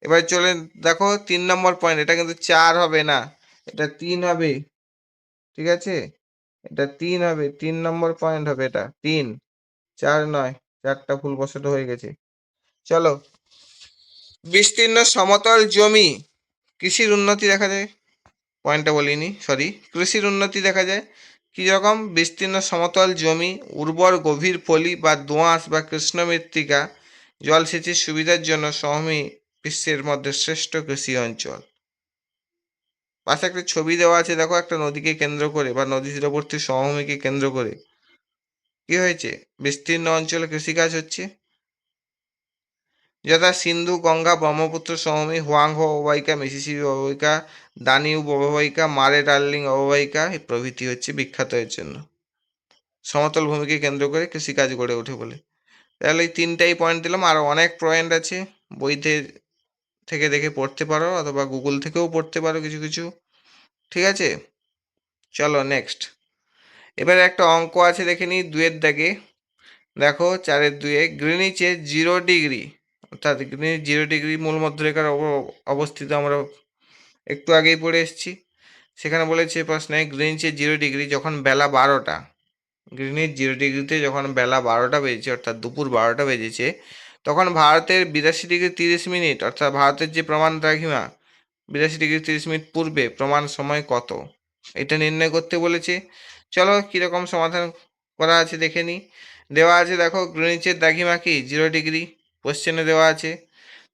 এবার চলে দেখো 3 নম্বর পয়েন্ট, এটা কিন্তু 4 হবে না, এটা 3 হবে। ঠিক আছে, এটা 3 হবে, 3 নম্বর পয়েন্ট হবে, এটা 3, 4 নয়, 4টা ভুল বসাতে হয়ে গেছে। চলো, বিস্তীর্ণ সমতল জমি কৃষির উন্নতি দেখা যায়, পয়েন্টটা বলিনি, সরি, কৃষির উন্নতি দেখা যায় কি রকম? বিস্তীর্ণ সমতল জমি, উর্বর গভীর পলি বা দোআঁশ বা কৃষ্ণ মৃত্তিকা জলসেচের সুবিধার জন্য সমভূমি বিশ্বের মধ্যে শ্রেষ্ঠ কৃষি অঞ্চল। পাশে একটা ছবি দেওয়া আছে, দেখো, একটা নদীকে কেন্দ্র করে বা নদী তীরবর্তী সমভূমিকে কেন্দ্র করে কি হয়েছে? বিস্তীর্ণ অঞ্চলে কৃষিকাজ হচ্ছে, যথা সিন্ধু, গঙ্গা, ব্রহ্মপুত্র সমভূমি, হোয়াংহো অববাহিকা, মিসিসিপি অববাহিকা, দানিউব অববাহিকা, মারে ডার্লিং অববাহিকা প্রভৃতি হচ্ছে বিখ্যাত এর জন্য। সমতল ভূমিকে কেন্দ্র করে কৃষিকাজ গড়ে ওঠে বলে। তাহলে এই 3টাই পয়েন্ট দিলাম, আরও অনেক পয়েন্ট আছে, বইতে থেকে দেখে পড়তে পারো অথবা গুগল থেকেও পড়তে পারো কিছু কিছু। ঠিক আছে, চলো নেক্সট। এবারে একটা অঙ্ক আছে, দেখে নিই 2-এর দাগে। দেখো 4-এর 2-এ গ্রিনিচে 0 ডিগ্রি, অর্থাৎ গ্রিনিচ 0 ডিগ্রি মূল মধ্যরেখার অবস্থিত, আমরা একটু আগেই পড়ে এসেছি। সেখানে বলেছে প্রশ্নে গ্রিনিচে 0 ডিগ্রি যখন বেলা 12টা, গ্রিনিচ 0 ডিগ্রিতে যখন বেলা 12টা বেজেছে, অর্থাৎ দুপুর 12টা বেজেছে, তখন ভারতের 82 ডিগ্রি 30 মিনিট, অর্থাৎ ভারতের যে প্রমাণ দ্রাঘিমা 82 ডিগ্রি 30 মিনিট পূর্বে প্রমাণ সময় কত, এটা নির্ণয় করতে বলেছে। চলো কীরকম সমাধান করা আছে দেখে নিই। দেওয়া আছে, দেখো, গ্রিনিচের দ্রাঘিমা কি 0 ডিগ্রি, কোশ্চেনে দেওয়া আছে।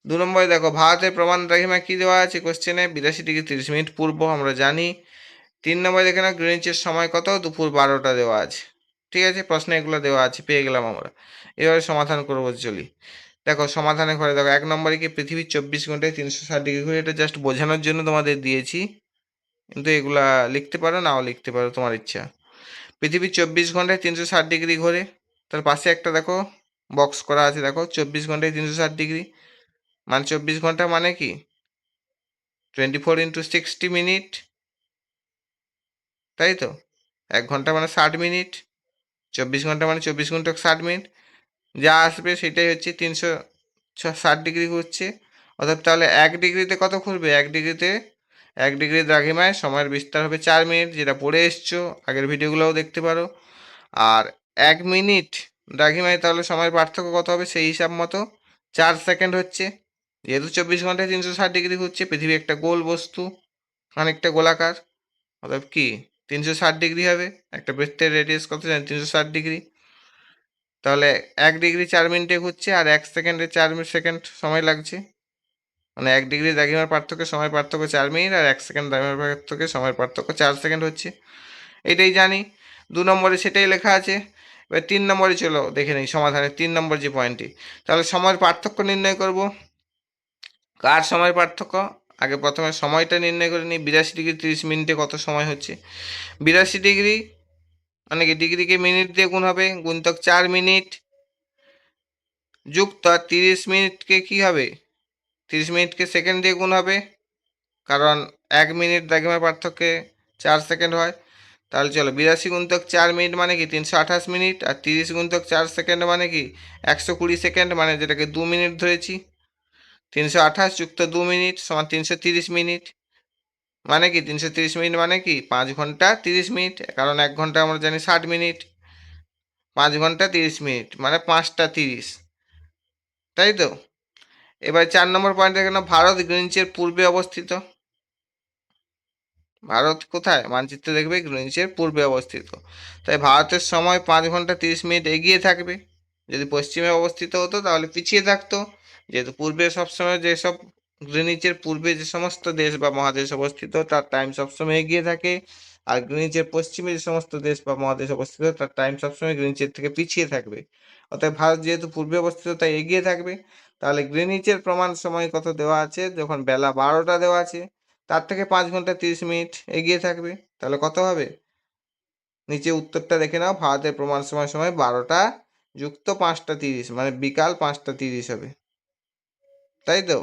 2 নম্বরে দেখো ভারতের প্রমাণ দ্রাঘিমা কি দেওয়া আছে কোশ্চেনে, 82 ডিগ্রি 30 মিনিট পূর্ব, আমরা জানি। 3 নম্বরে দেখে না গ্রিনিচের সময় কত, দুপুর 12টা দেওয়া আছে। ঠিক আছে, প্রশ্নে এগুলো দেওয়া আছে, পেয়ে গেলাম আমরা। এবারে সমাধান করবো, চলি। দেখো সমাধানে ঘরে দেখো 1 নম্বরে কি পৃথিবীর 24 ঘন্টায় 360 ডিগ্রি ঘুরে, এটা জাস্ট বোঝানোর জন্য তোমাদের দিয়েছি, কিন্তু এগুলা লিখতে পারো, নাও লিখতে পারো, তোমার ইচ্ছা। পৃথিবী 24 ঘন্টায় 360 ডিগ্রি ঘোরে, তার পাশে একটা দেখো বক্স করা আছে, দেখো 24 ঘন্টায় 360 ডিগ্রি, মানে 24 ঘন্টা মানে কি 24 × 60 মিনিট, তাই তো? 1 ঘন্টা মানে 60 মিনিট, 24 ঘন্টা মানে 24 × 60 মিনিট, যা আসবে সেটাই হচ্ছে 360 ডিগ্রি ঘুরছে। অর্থাৎ তাহলে 1 ডিগ্রিতে কত ঘুরবে? 1 ডিগ্রি দ্রাঘিমায় সময়ের বিস্তার হবে 4 মিনিট, যেটা পড়ে এসছো, আগের ভিডিওগুলোও দেখতে পারো। আর 1 মিনিট দ্রাঘিমায় তাহলে সময়ের পার্থক্য কত হবে? সেই হিসাব মতো 4 সেকেন্ড হচ্ছে। যেহেতু 24 ঘন্টায় 360 ডিগ্রি ঘুরছে, পৃথিবী একটা গোল বস্তু, অনেকটা গোলাকার, অর্থাৎ কি 360 ডিগ্রি হবে। একটা বৃত্তের রেডিয়াস কত জানি? 360 ডিগ্রি। তাহলে 1 ডিগ্রি 4 মিনিটে ঘুরছে, আর 1 সেকেন্ডে 4 সেকেন্ড সময় লাগছে, মানে 1 ডিগ্রি দ্রাঘিমার পার্থক্য সময়ের পার্থক্য 4 মিনিট, আর 1 সেকেন্ড দ্রাঘিমার পার্থক্য সময়ের পার্থক্য 4 সেকেন্ড হচ্ছে, এটাই জানি। 2 নম্বরে সেটাই লেখা আছে। এবার 3 নম্বরে চলো দেখে নিই সমাধানের 3 নম্বর যে পয়েন্টটি। তাহলে সময়ের পার্থক্য নির্ণয় করব। কার সময়ের পার্থক্য? আগে প্রথমে সময়টা নির্ণয় করে নিই। 82 ডিগ্রি 30 মিনিটে কত সময় হচ্ছে? 82 ডিগ্রি মানে কি ডিগ্রিকে মিনিট দিয়ে গুণ হবে, গুণিতক 4 মিনিট, যুক্ত 30 মিনিটকে কি হবে? 30 মিনিটকে সেকেন্ড দিয়ে গুণ হবে, কারণ 1 মিনিট দ্রাঘিমার পার্থক্যে 4 সেকেন্ড হয়। তাহলে চলো 82 × 4 মিনিট মানে কি 328 মিনিট, আর 30 × 4 সেকেন্ড মানে কি 120 সেকেন্ড, মানে যেটাকে 2 মিনিট ধরেছি। 328 যুক্ত 2 মিনিট সমান 330 মিনিট, মানে কি 330 মিনিট মানে কি 5 ঘন্টা 30 মিনিট, কারণ 1 ঘন্টা আমরা জানি 60 মিনিট, 5 ঘন্টা 30 মিনিট মানে 5টা 30, তাই তো? এবার 4 নম্বর পয়েন্ট দেখে নাও, ভারত গ্রিনিচের পূর্বে অবস্থিত। ভারত কোথায়? মানচিত্রে দেখবে গ্রিনিচের পূর্বে অবস্থিত, তাই ভারতের সময় 5 ঘন্টা 30 মিনিট এগিয়ে থাকবে। যদি পশ্চিমে অবস্থিত হতো তাহলে পিছিয়ে থাকতো, যেহেতু পূর্বে সবসময় যেসব গ্রিনিচের পূর্বে যে সমস্ত দেশ বা মহাদেশ অবস্থিত তার টাইম সবসময় এগিয়ে থাকে, আর গ্রিনিচের পশ্চিমে যে সমস্ত দেশ বা মহাদেশ অবস্থিত তার টাইম সবসময় গ্রিনিচের থেকে পিছিয়ে থাকবে। অর্থাৎ ভারত যেহেতু পূর্বে অবস্থিত তাই এগিয়ে থাকবে। তাহলে গ্রিনিচের প্রমাণ সময় কত দেওয়া আছে? যখন বেলা 12টা দেওয়া আছে, তার থেকে 5 ঘন্টা 30 মিনিট এগিয়ে থাকবে, তাহলে কত হবে? নিচে উত্তরটা দেখে নাও, ভারতের প্রমাণ সময় 12টা যুক্ত 5টা 30, মানে বিকাল 5টা 30 হবে, তাই তো?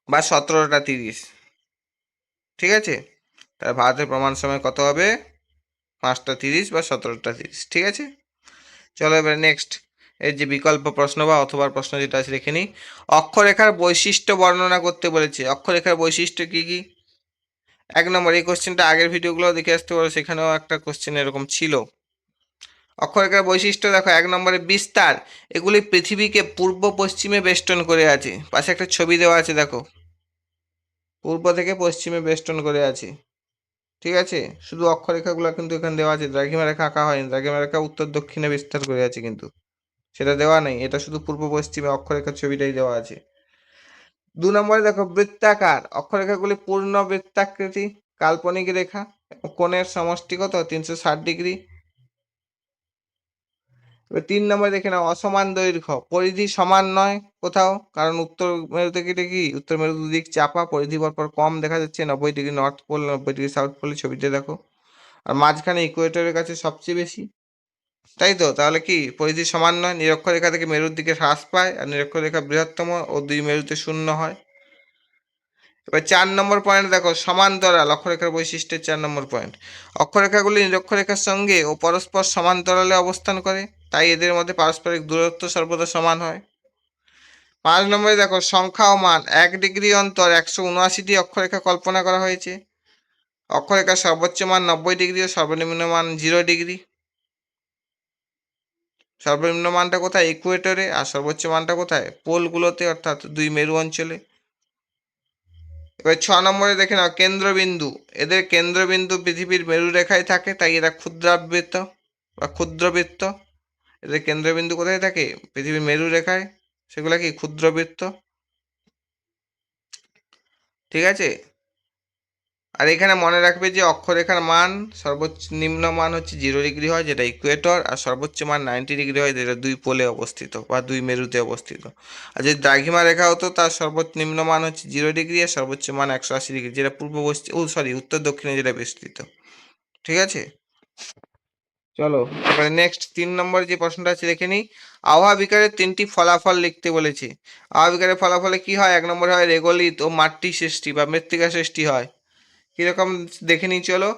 বা 17টা 30, ঠিক আছে? তাহলে ভারতের প্রমাণ সময় কত হবে? 5টা 30 বা 17টা 30, ঠিক আছে? চলো এবার নেক্সট। এর যে বিকল্প প্রশ্ন বা অথবা প্রশ্ন যেটা আছে দেখে নিই। অক্ষরেখার বৈশিষ্ট্য বর্ণনা করতে বলেছে। অক্ষরেখার বৈশিষ্ট্য কি কি? 1 নম্বর, এই কোশ্চেনটা আগের ভিডিওগুলো দেখে আসতে পারো, সেখানেও একটা কোশ্চেন এরকম ছিল। অক্ষরেখার বৈশিষ্ট্য দেখো, 1 নম্বরে বিস্তার। এগুলি পৃথিবীকে পূর্ব পশ্চিমে বেষ্টন করে আছে। পাশে একটা ছবি দেওয়া আছে দেখো, পূর্ব থেকে পশ্চিমে বেষ্টন করে আছে। ঠিক আছে, শুধু অক্ষরেখাগুলো কিন্তু এখানে দেওয়া আছে, দ্রাঘিমা রেখা আঁকা হয়নি। দ্রাঘিমা রেখা উত্তর দক্ষিণে বিস্তার করে আছে, কিন্তু সেটা দেওয়া নেই। এটা শুধু পূর্ব পশ্চিমে অক্ষরেখার ছবিটাই দেওয়া আছে। 2 নম্বরে দেখো বৃত্তাকার। অক্ষরেখাগুলি পূর্ণ বৃত্তাকৃতি, কাল্পনিক রেখা। কোণের সমষ্টি কত? 360 ডিগ্রি। এবার 3 নম্বরে দেখে নাও, অসমান দৈর্ঘ্য। পরিধি সমান নয় কোথাও, কারণ উত্তর মেরু থেকে এটা কি, উত্তর মেরু দুদিক চাপা, পরিধি পরপর কম দেখা যাচ্ছে। 90 degree north pole, 90 degree south pole, ছবিতে দেখো। আর মাঝখানে ইকুয়েটরের কাছে সবচেয়ে বেশি, তাই তো? তাহলে কি পরিধি সমান নয়? নিরক্ষরেখা থেকে মেরুর দিকে হ্রাস পায়, আর নিরক্ষরেখা বৃহত্তম ও দুই মেরুতে শূন্য হয়। এবার 4 নম্বর পয়েন্ট দেখো, সমান্তরাল। অক্ষরেখার বৈশিষ্ট্যের 4 নম্বর পয়েন্ট, অক্ষরেখাগুলি নিরক্ষরেখার সঙ্গে ও পরস্পর সমান্তরালে অবস্থান করে, তাই এদের মধ্যে পারস্পরিক দূরত্ব সর্বদা সমান হয়। 5 নম্বরে দেখো, সংখ্যা ও মান। 1 ডিগ্রি অন্তর 179টি অক্ষরেখা কল্পনা করা হয়েছে। অক্ষরেখার সর্বোচ্চ মান 90 ডিগ্রি ও সর্বনিম্ন মান 0 ডিগ্রি। সর্বনিম্ন মানটা কোথায়? ইকুয়েটরে। আর সর্বোচ্চ মানটা কোথায়? পোলগুলোতে, অর্থাৎ দুই মেরু অঞ্চলে। এবার 6 নম্বরে দেখে নাও, কেন্দ্রবিন্দু। এদের কেন্দ্রবিন্দু পৃথিবীর মেরুরেখায় থাকে, তাই এরা ক্ষুদ্রাবৃত্ত বা ক্ষুদ্রবৃত্ত। এদের কেন্দ্রবিন্দু কোথায় থাকে? পৃথিবীর মেরুরেখায়। সেগুলা কি? ক্ষুদ্রবৃত্ত। ঠিক আছে। আর এখানে মনে রাখবে যে অক্ষরেখার মান, সর্বোচ্চ নিম্ন মান হচ্ছে 0 ডিগ্রি হয়, যেটা ইকুয়েটর। আর সর্বোচ্চ মান 90 ডিগ্রি হয়, যেটা দুই পোলে অবস্থিত বা দুই মেরুতে অবস্থিত। আর যদি দ্রাঘিমা রেখা হতো, তার সর্বোচ্চ নিম্ন মান হচ্ছে 0 ডিগ্রি, আর সর্বোচ্চ মান 180 ডিগ্রি, যেটা পূর্ব পশ্চিম, উত্তর দক্ষিণে যেটা বিস্তৃত। ঠিক আছে, চলো এবারে নেক্সট 3 নম্বর যে প্রশ্নটা আছে দেখে নিই। আবহাওয়া বিকারের 3টি ফলাফল লিখতে বলেছে। আবহাওয়া বিকারের ফলাফলে কি হয়? 1 নম্বরে হয় রেগোলিত ও মাটি সৃষ্টি বা মৃত্তিকা সৃষ্টি হয়। কিরকম দেখে নিই চলো।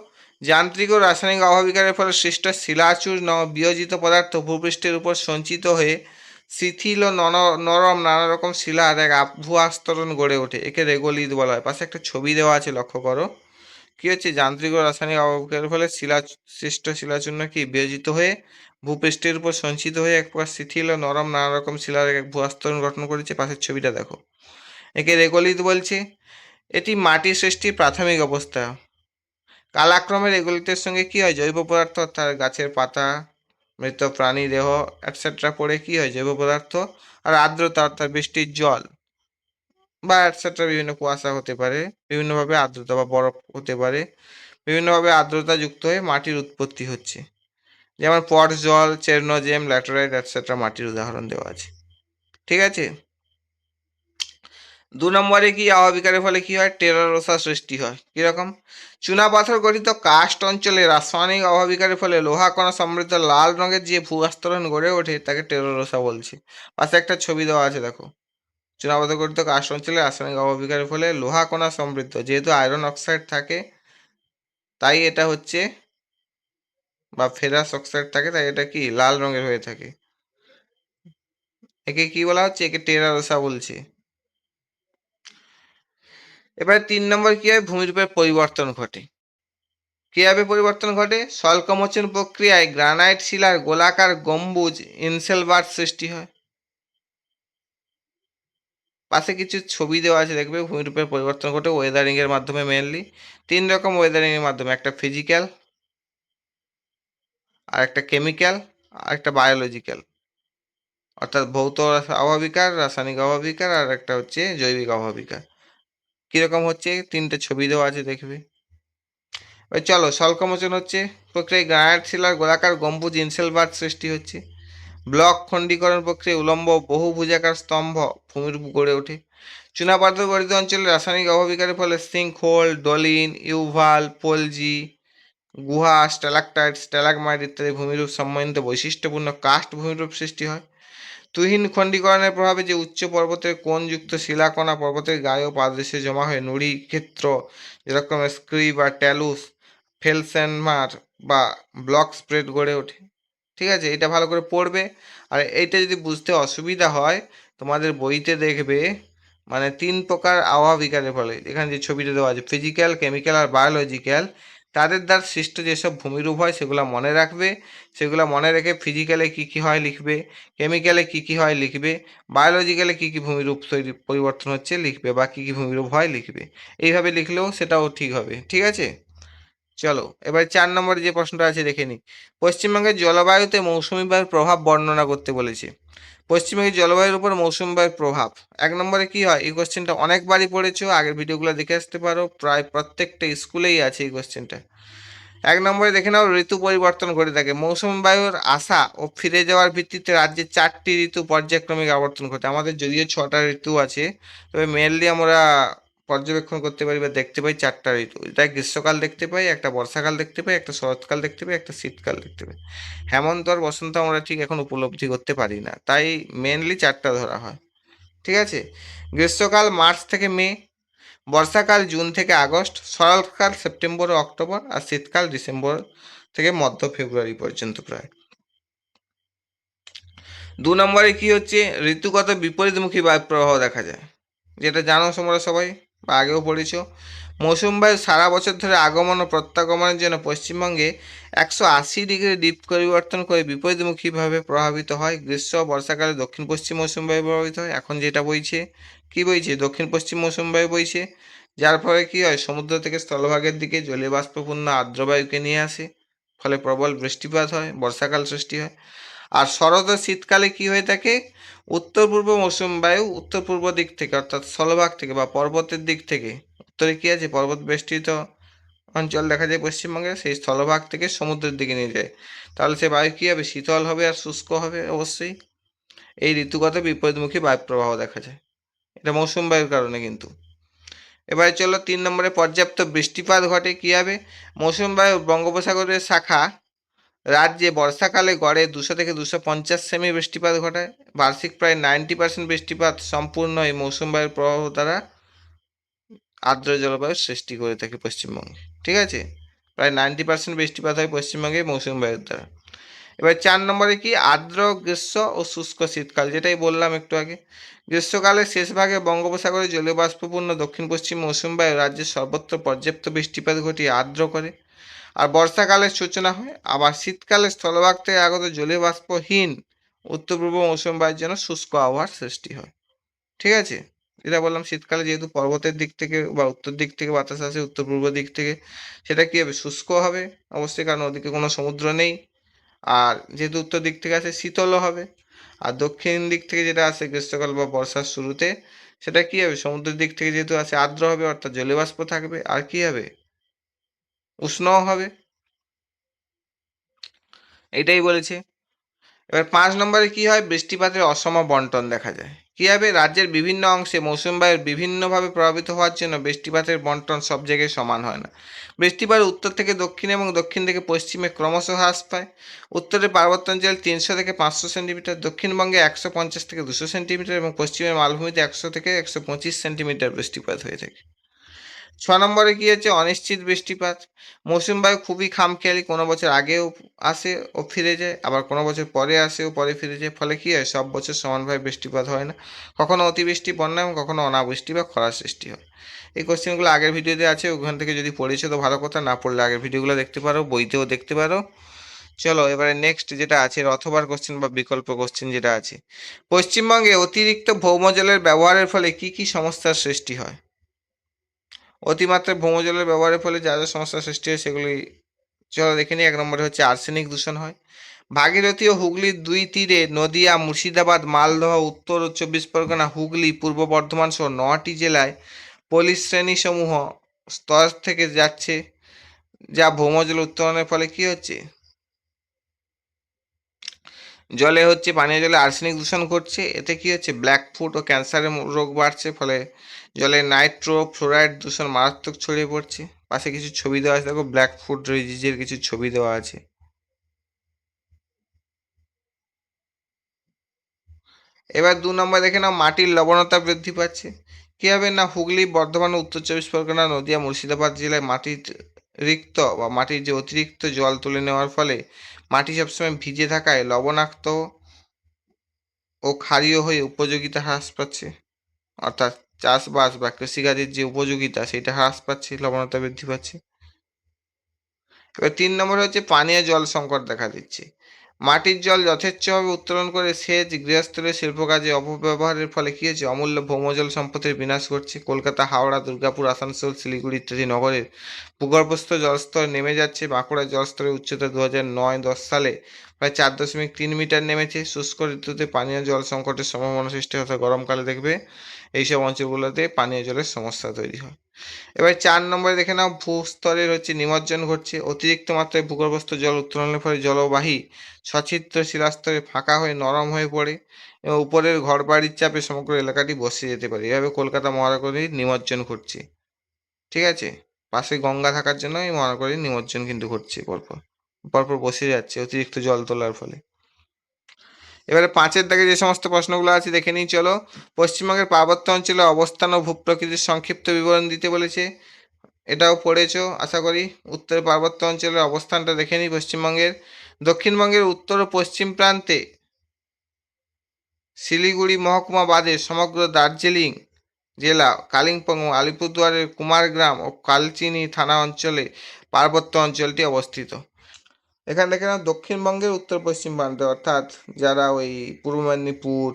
যান্ত্রিক ও রাসায়নিক আবহাওয়া বিকারের ফলে সৃষ্ট শিলাচূর্ণ বিয়োজিত পদার্থ ভূপৃষ্ঠের উপর সঞ্চিত হয়ে শিথিল ও নরম নানা রকম শিলার এক আভু আস্তরণ গড়ে ওঠে। একে রেগোলিত বলা হয়। পাশে একটা ছবি দেওয়া আছে, লক্ষ্য করো। কি হচ্ছে? যান্ত্রিক ও রাসায়নিক আবহাওয়া বিকারের ফলে সৃষ্ট শিলাচূর্ণ কি বিয়োজিত হয়ে ভূপৃষ্ঠের উপর সঞ্চিত হয়ে এক প্রকার শিথিল ও নরম নানা রকম শিলার এক ভূ আস্তরণ গঠন করেছে। পাশের ছবিটা দেখো, একে রেগোলিত বলছে। এটি মাটি সৃষ্টির প্রাথমিক অবস্থা। কালাক্রমে রেগুলেটের সঙ্গে কি হয়? জৈব পদার্থ, অর্থাৎ গাছের পাতা, মৃত প্রাণী দেহ এটসেট্রা পড়ে কি হয়? জৈব পদার্থ। আর আর্দ্রতা, অর্থাৎ বৃষ্টির জল বা এটসেট্রা, বিভিন্ন কুয়াশা হতে পারে, বিভিন্নভাবে আর্দ্রতা বা বরফ হতে পারে, বিভিন্নভাবে আর্দ্রতা যুক্ত হয়ে মাটির উৎপত্তি হচ্ছে। যেমন পট জল, চেরনোজেম, ল্যাটেরাইট এটসেট্রা মাটির উদাহরণ দেওয়া আছে। ঠিক আছে। 2 নম্বরে কি আবহাওয়া বিকারের ফলে কি হয়? টেরারোসা সৃষ্টি হয়। কিরকম? চুনাপাথর গঠিত কাস্ট অঞ্চলে রাসায়নিক আবহাওয়া বিকারের ফলে লোহা কণা সমৃদ্ধ লাল রঙের যে ভূ আস্তরণ গড়ে ওঠে, তাকে টেরারোসা বলছে। পাশে একটা ছবি দেওয়া আছে দেখো, চুনাপাথর গঠিত কাস্ট অঞ্চলে রাসায়নিক আবহাওয়া বিকারের ফলে লোহা কণা সমৃদ্ধ, যেহেতু আয়রন অক্সাইড থাকে তাই এটা হচ্ছে, বা ফেরাস অক্সাইড থাকে, তাই এটা কি লাল রঙের হয়ে থাকে। একে কি বলা হচ্ছে? একে টেরারোসা বলছে। এবারে 3 নম্বর কি হয়? ভূমিরূপের পরিবর্তন ঘটে। কিভাবে পরিবর্তন ঘটে? স্বল্পমোচন প্রক্রিয়ায় গ্রানাইট শিলার গোলাকার গম্বুজ ইনসেলবার্ট সৃষ্টি হয়। পাশে কিছু ছবি দেওয়া আছে, দেখবে ভূমিরূপের পরিবর্তন ঘটে ওয়েদারিং এর মাধ্যমে। মেনলি 3 রকম ওয়েদারিং এর মাধ্যমে, একটা ফিজিক্যাল, আর একটা কেমিক্যাল, আর একটা বায়োলজিক্যাল। অর্থাৎ ভৌত আবহাওয়া বিকার, রাসায়নিক আবহাওয়া বিকার, আর একটা হচ্ছে জৈবিক আবহাওয়া বিকার। কিরকম হচ্ছে? 3টে ছবি দেওয়া আছে, দেখবে। ওই চলো, স্বল্পমোচন হচ্ছে প্রক্রিয়ায় গ্রানাইট শিলার গোলাকার গম্বুজ ইনসেলবার্ট সৃষ্টি হচ্ছে। ব্লক খণ্ডীকরণ প্রক্রিয়ায় উলম্ব বহুভুজাকার স্তম্ভ ভূমিরূপ গড়ে ওঠে। চুনাপাথর গঠিত অঞ্চলে রাসায়নিক আবহাওয়া বিকারের ফলে সিঙ্ক হোল, ডলিন, ইউভাল, পোলজি, গুহা, স্ট্যালাকটাইট, স্ট্যালাগমাইট ইত্যাদি ভূমিরূপ সম্বন্ধিত বৈশিষ্ট্যপূর্ণ কাস্ট ভূমিরূপ সৃষ্টি হয়। তুহিন খণ্ডীকরণের প্রভাবে যে উচ্চ পর্বতের কোণযুক্ত শিলাকণা পর্বতের গায়ে ও পাদদেশে জমা হয়ে নুড়ি ক্ষেত্র, যেরকম স্ক্রি বা ট্যালুস, ফেলসেনমার বা ব্লক স্প্রেড গড়ে ওঠে। ঠিক আছে, এটা ভালো করে পড়বে। আর এইটা যদি বুঝতে অসুবিধা হয়, তোমাদের বইতে দেখবে মানে 3 প্রকার আবহাওয়া বিকারের ফলে, এখানে যে ছবিটা দেওয়া আছে ফিজিক্যাল, কেমিক্যাল আর বায়োলজিক্যাল, তাদের দ্বারা সৃষ্ট যেসব ভূমিরূপ হয় সেগুলো মনে রাখবে। সেগুলো মনে রেখে ফিজিক্যালে কী কী হয় লিখবে, কেমিক্যালে কী কী হয় লিখবে, বায়োলজিক্যালে কী কী ভূমিরূপ তৈরি পরিবর্তন হচ্ছে লিখবে, বা কী কী ভূমিরূপ হয় লিখবে। এইভাবে লিখলেও সেটাও ঠিক হবে, ঠিক আছে। চলো এবার 4 নম্বরে যে প্রশ্নটা আছে দেখে নিই। পশ্চিমবঙ্গের জলবায়ুতে মৌসুমি বায়ুর প্রভাব বর্ণনা করতে বলেছে। পশ্চিমবঙ্গের জলবায়ুর উপর মৌসুমি বায়ুর প্রভাব। 1 নম্বরে কি হয়, এই কোশ্চেনটা অনেকবারই পড়েছো, আগের ভিডিওগুলো দেখে আসতে পারো, প্রায় প্রত্যেকটা স্কুলেই আছে এই কোশ্চেনটা। 1 নম্বরে দেখে নাও, ঋতু পরিবর্তন ঘটে থাকে। মৌসুমি বায়ুর আসা ও ফিরে যাওয়ার ভিত্তিতে রাজ্যে 4টি ঋতু পর্যায়ক্রমিক আবর্তন ঘটে। আমাদের যদিও 6টা ঋতু আছে, তবে মেনলি আমরা পর্যবেক্ষণ করতে পারি বা দেখতে পাই 4টা ঋতু। এটা গ্রীষ্মকাল দেখতে পাই, একটা বর্ষাকাল দেখতে পাই, একটা শরৎকাল দেখতে পাই, একটা শীতকাল দেখতে পাই। হেমন্ত আর বসন্ত আমরা ঠিক এখন উপলব্ধি করতে পারি না, তাই মেনলি 4টা ধরা হয়, ঠিক আছে। গ্রীষ্মকাল মার্চ থেকে মে, বর্ষাকাল জুন থেকে আগস্ট, শরৎকাল সেপ্টেম্বর ও অক্টোবর, আর শীতকাল ডিসেম্বর থেকে মধ্য ফেব্রুয়ারি পর্যন্ত প্রায়। 2 নম্বরে কি হচ্ছে, ঋতুগত বিপরীতমুখী বায়ু প্রবাহ দেখা যায়, যেটা জানো তোমরা সবাই বা আগেও পড়েছ। মৌসুম বায়ু সারা বছর ধরে আগমন ও প্রত্যাগমনের জন্য পশ্চিমবঙ্গে 180 ডিগ্রি দিক পরিবর্তন করে বিপরীতমুখীভাবে প্রভাবিত হয়। গ্রীষ্ম ও বর্ষাকালে দক্ষিণ পশ্চিম মৌসুম বায়ু প্রভাবিত হয়। এখন যেটা বইছে, কি বইছে, দক্ষিণ পশ্চিম মৌসুম বায়ু বইছে, যার ফলে কি হয়, সমুদ্র থেকে স্থলভাগের দিকে জলীয় বাষ্পপূর্ণ আর্দ্র বায়ুকে নিয়ে আসে, ফলে প্রবল বৃষ্টিপাত হয়, বর্ষাকাল সৃষ্টি হয়। আর শরৎ ও শীতকালে কি হয়ে থাকে, উত্তর পূর্ব মৌসুম বায়ু উত্তর পূর্ব দিক থেকে অর্থাৎ স্থলভাগ থেকে বা পর্বতের দিক থেকে, উত্তরে কি আছে পর্বত বেষ্টিত অঞ্চল দেখা যায় পশ্চিমবঙ্গে, সেই স্থলভাগ থেকে সমুদ্রের দিকে নিয়ে যায়। তাহলে সে বায়ু কী হবে, শীতল হবে আর শুষ্ক হবে অবশ্যই। এই ঋতুগত বিপরীতমুখী বায়ু প্রবাহ দেখা যায়, এটা মৌসুম বায়ুর কারণে কিন্তু। এবারে চলো 3 নম্বরে, পর্যাপ্ত বৃষ্টিপাত ঘটে কী হবে। মৌসুম বায়ু বঙ্গোপসাগরের শাখা রাজ্যে বর্ষাকালে গড়ে 200 থেকে 250 সেমি বৃষ্টিপাত ঘটায়। বার্ষিক প্রায় 90% বৃষ্টিপাত সম্পূর্ণ এই মৌসুম বায়ুর প্রভাব দ্বারা আর্দ্র জলবায়ুর সৃষ্টি করে থাকে পশ্চিমবঙ্গে, ঠিক আছে। প্রায় 90% বৃষ্টিপাত হয় পশ্চিমবঙ্গে মৌসুম বায়ুর দ্বারা। এবার 4 নম্বরে কি, আর্দ্র গ্রীষ্ম ও শুষ্ক শীতকাল, যেটাই বললাম একটু আগে। গ্রীষ্মকালের শেষ ভাগে বঙ্গোপসাগরে জলীয় বাষ্পপূর্ণ দক্ষিণ পশ্চিম মৌসুম বায়ু রাজ্যের সর্বত্র পর্যাপ্ত বৃষ্টিপাত ঘটিয়ে আর্দ্র করে। আর বর্ষাকালের সূচনা হয়। আবার শীতকালে স্থলভাগ থেকে আগত জলীয় বাষ্পহীন উত্তর পূর্ব মৌসুম বায়ুর জন্য শুষ্ক আবহাওয়ার সৃষ্টি হয়, ঠিক আছে। যেটা বললাম, শীতকালে যেহেতু পর্বতের দিক থেকে বা উত্তর দিক থেকে বাতাস আসে, উত্তর পূর্ব দিক থেকে, সেটা কী হবে, শুষ্ক হবে অবশ্যই, কারণ ওদিকে কোনো সমুদ্র নেই। আর যেহেতু উত্তর দিক থেকে আসে, শীতলও হবে। আর দক্ষিণ দিক থেকে যেটা আসে গ্রীষ্মকাল বা বর্ষার শুরুতে, সেটা কী হবে, সমুদ্রের দিক থেকে যেহেতু আসে আর্দ্র হবে, অর্থাৎ জলীয়বাষ্প থাকবে, আর কী হবে, উষ্ণও হবে, এটাই বলেছে। এবার 5 নম্বরে কি হয়, বৃষ্টিপাতের অসম বন্টন দেখা যায়। কী হবে, রাজ্যের বিভিন্ন অংশে মৌসুম বায়ুর বিভিন্নভাবে প্রভাবিত হওয়ার জন্য বৃষ্টিপাতের বন্টন সব জায়গায় সমান হয় না। বৃষ্টিপাত উত্তর থেকে দক্ষিণে এবং দক্ষিণ থেকে পশ্চিমে ক্রমশ হ্রাস পায়। উত্তরে পার্বত্যাঞ্চল 300 থেকে 500 সেন্টিমিটার, দক্ষিণবঙ্গে 150 থেকে 200 সেন্টিমিটার এবং পশ্চিমের মালভূমিতে 100 থেকে 125 সেন্টিমিটার বৃষ্টিপাত হয়ে থাকে। 6 নম্বরে কি হচ্ছে, অনিশ্চিত বৃষ্টিপাত। মৌসুম বায়ু খুবই খামখেয়ালি, কোনো বছর আগেও আসে ও ফিরে যায়, আবার কোনো বছর পরে আসে ও পরে ফিরে যায়, ফলে কী হয়, সব বছর সমানভাবে বৃষ্টিপাত হয় না। কখনো অতিবৃষ্টি, বন্যা এবং কখনো অনাবৃষ্টি বা খরার সৃষ্টি হয়। এই কোশ্চেনগুলো আগের ভিডিওতে আছে, ওখান থেকে যদি পড়েছো তো ভালো কথা, না পড়লে আগের ভিডিওগুলো দেখতে পারো, বইতেও দেখতে পারো। চলো এবারে নেক্সট যেটা আছে, অথবার কোশ্চেন বা বিকল্প কোশ্চেন যেটা আছে, পশ্চিমবঙ্গে অতিরিক্ত ভৌমজলের ব্যবহারের ফলে কি কি সমস্যার সৃষ্টি হয়। অতিমাত্রায় ভৌমজলের ব্যবহারের ফলে যা যা সমস্যার সৃষ্টি হয় সেগুলি চলো দেখে নিই। 1 নম্বরে হচ্ছে আর্সেনিক দূষণ হয়। ভাগীরথী ও হুগলির 2 তীরে নদিয়া, মুর্শিদাবাদ, মালদহ, উত্তর ও 24 পরগনা, হুগলি, পূর্ব বর্ধমান সহ 9টি জেলায় পলিশ্রেণীসমূহ স্তর থেকে যাচ্ছে, যা ভৌমজল উত্তোলনের ফলে কি হচ্ছে, জলে হচ্ছে পানীয় জলে আর্সেনিক দূষণ ঘটছে। এতে কি হচ্ছে, ব্ল্যাক ফুট ও ক্যান্সারের রোগ বাড়ছে, ফলে জলে নাইট্রো ফ্লোরাইড দূষণ মারাত্মক ছড়িয়ে পড়ছে। পাশে কিছু ছবি দেওয়া আছে, দেখো ব্ল্যাক ফুট ডিজিজের কিছু ছবি দেওয়া আছে। এবার 2 নম্বর দেখে নাও, মাটির লবণতা বৃদ্ধি পাচ্ছে। কী হবে না, হুগলি, বর্ধমান, উত্তর 24 পরগনা, নদিয়া, মুর্শিদাবাদ জেলায় মাটির রিক্ত বা মাটির যে অতিরিক্ত জল তুলে নেওয়ার ফলে মাটি সবসময় ভিজে থাকায় লবণাক্ত ও ক্ষারীয় হয়ে উপযোগিতা হ্রাস পাচ্ছে, অর্থাৎ চাষবাস বা কৃষিকাজের যে উপযোগিতা সেটা হ্রাস পাচ্ছে, লবণতা বৃদ্ধি পাচ্ছে। এবার 3 নম্বরে হচ্ছে পানীয় জল সংকট দেখা দিচ্ছে। মাটির জল যথেচ্ছভাবে উত্তোলন করে সেচ, গৃহস্থলীয় শিল্প কাজে অপব্যবহারের ফলে কী হচ্ছে, অমূল্য ভৌমজল সম্পদের বিনাশ ঘটছে। কলকাতা, হাওড়া, দুর্গাপুর, আসানসোল, শিলিগুড়ি ইত্যাদি নগরের ভূগর্ভস্থ জলস্তর নেমে যাচ্ছে। বাঁকুড়ার জলস্তরের উচ্চতা 2009-10 সালে প্রায় 4.3 মিটার নেমেছে। শুষ্ক ঋতুতে পানীয় জল সংকটের সম্ভাবনা সৃষ্টি হতে, গরমকালে দেখবে এইসব অঞ্চলগুলোতে পানীয় জলের সমস্যা তৈরি হয়। এবার 4 নম্বরে দেখে নাও, ভূস্তরের হচ্ছে নিমজ্জন ঘটছে। অতিরিক্ত মাত্রায় ভূগর্ভস্থ জল উত্তোলনের ফলে জলবাহী সচিত্র শিলাস্তরে ফাঁকা হয়ে নরম হয়ে পড়ে এবং উপরের ঘরবাড়ির চাপে সমগ্র এলাকাটি বসে যেতে পারে। এভাবে কলকাতা মহানগরীর নিমজ্জন ঘটছে। ঠিক আছে, পাশে গঙ্গা থাকার জন্য এই মহানগরীর নিমজ্জন কিন্তু ঘটছে, পরপর পরপর বসে যাচ্ছে অতিরিক্ত জল তোলার ফলে। এবারে 5-এর দাগে যে সমস্ত প্রশ্নগুলো আছে দেখে নিই চলো। পশ্চিমবঙ্গের পার্বত্য অঞ্চলে অবস্থান ও ভূপ্রকৃতির সংক্ষিপ্ত বিবরণ দিতে বলেছে, এটাও পড়েছো আশা করি। উত্তর পার্বত্য অঞ্চলের অবস্থানটা দেখে নিই পশ্চিমবঙ্গের। দক্ষিণবঙ্গের উত্তর ও পশ্চিম প্রান্তে শিলিগুড়ি মহকুমা বাদে সমগ্র দার্জিলিং জেলা, কালিম্পং ও আলিপুরদুয়ারের কুমারগ্রাম ও কালচিনি থানা অঞ্চলে পার্বত্য অঞ্চলটি অবস্থিত। এখানে দেখে নাও দক্ষিণবঙ্গের উত্তর পশ্চিম প্রান্তে, অর্থাৎ যারা ওই পূর্ব মেদিনীপুর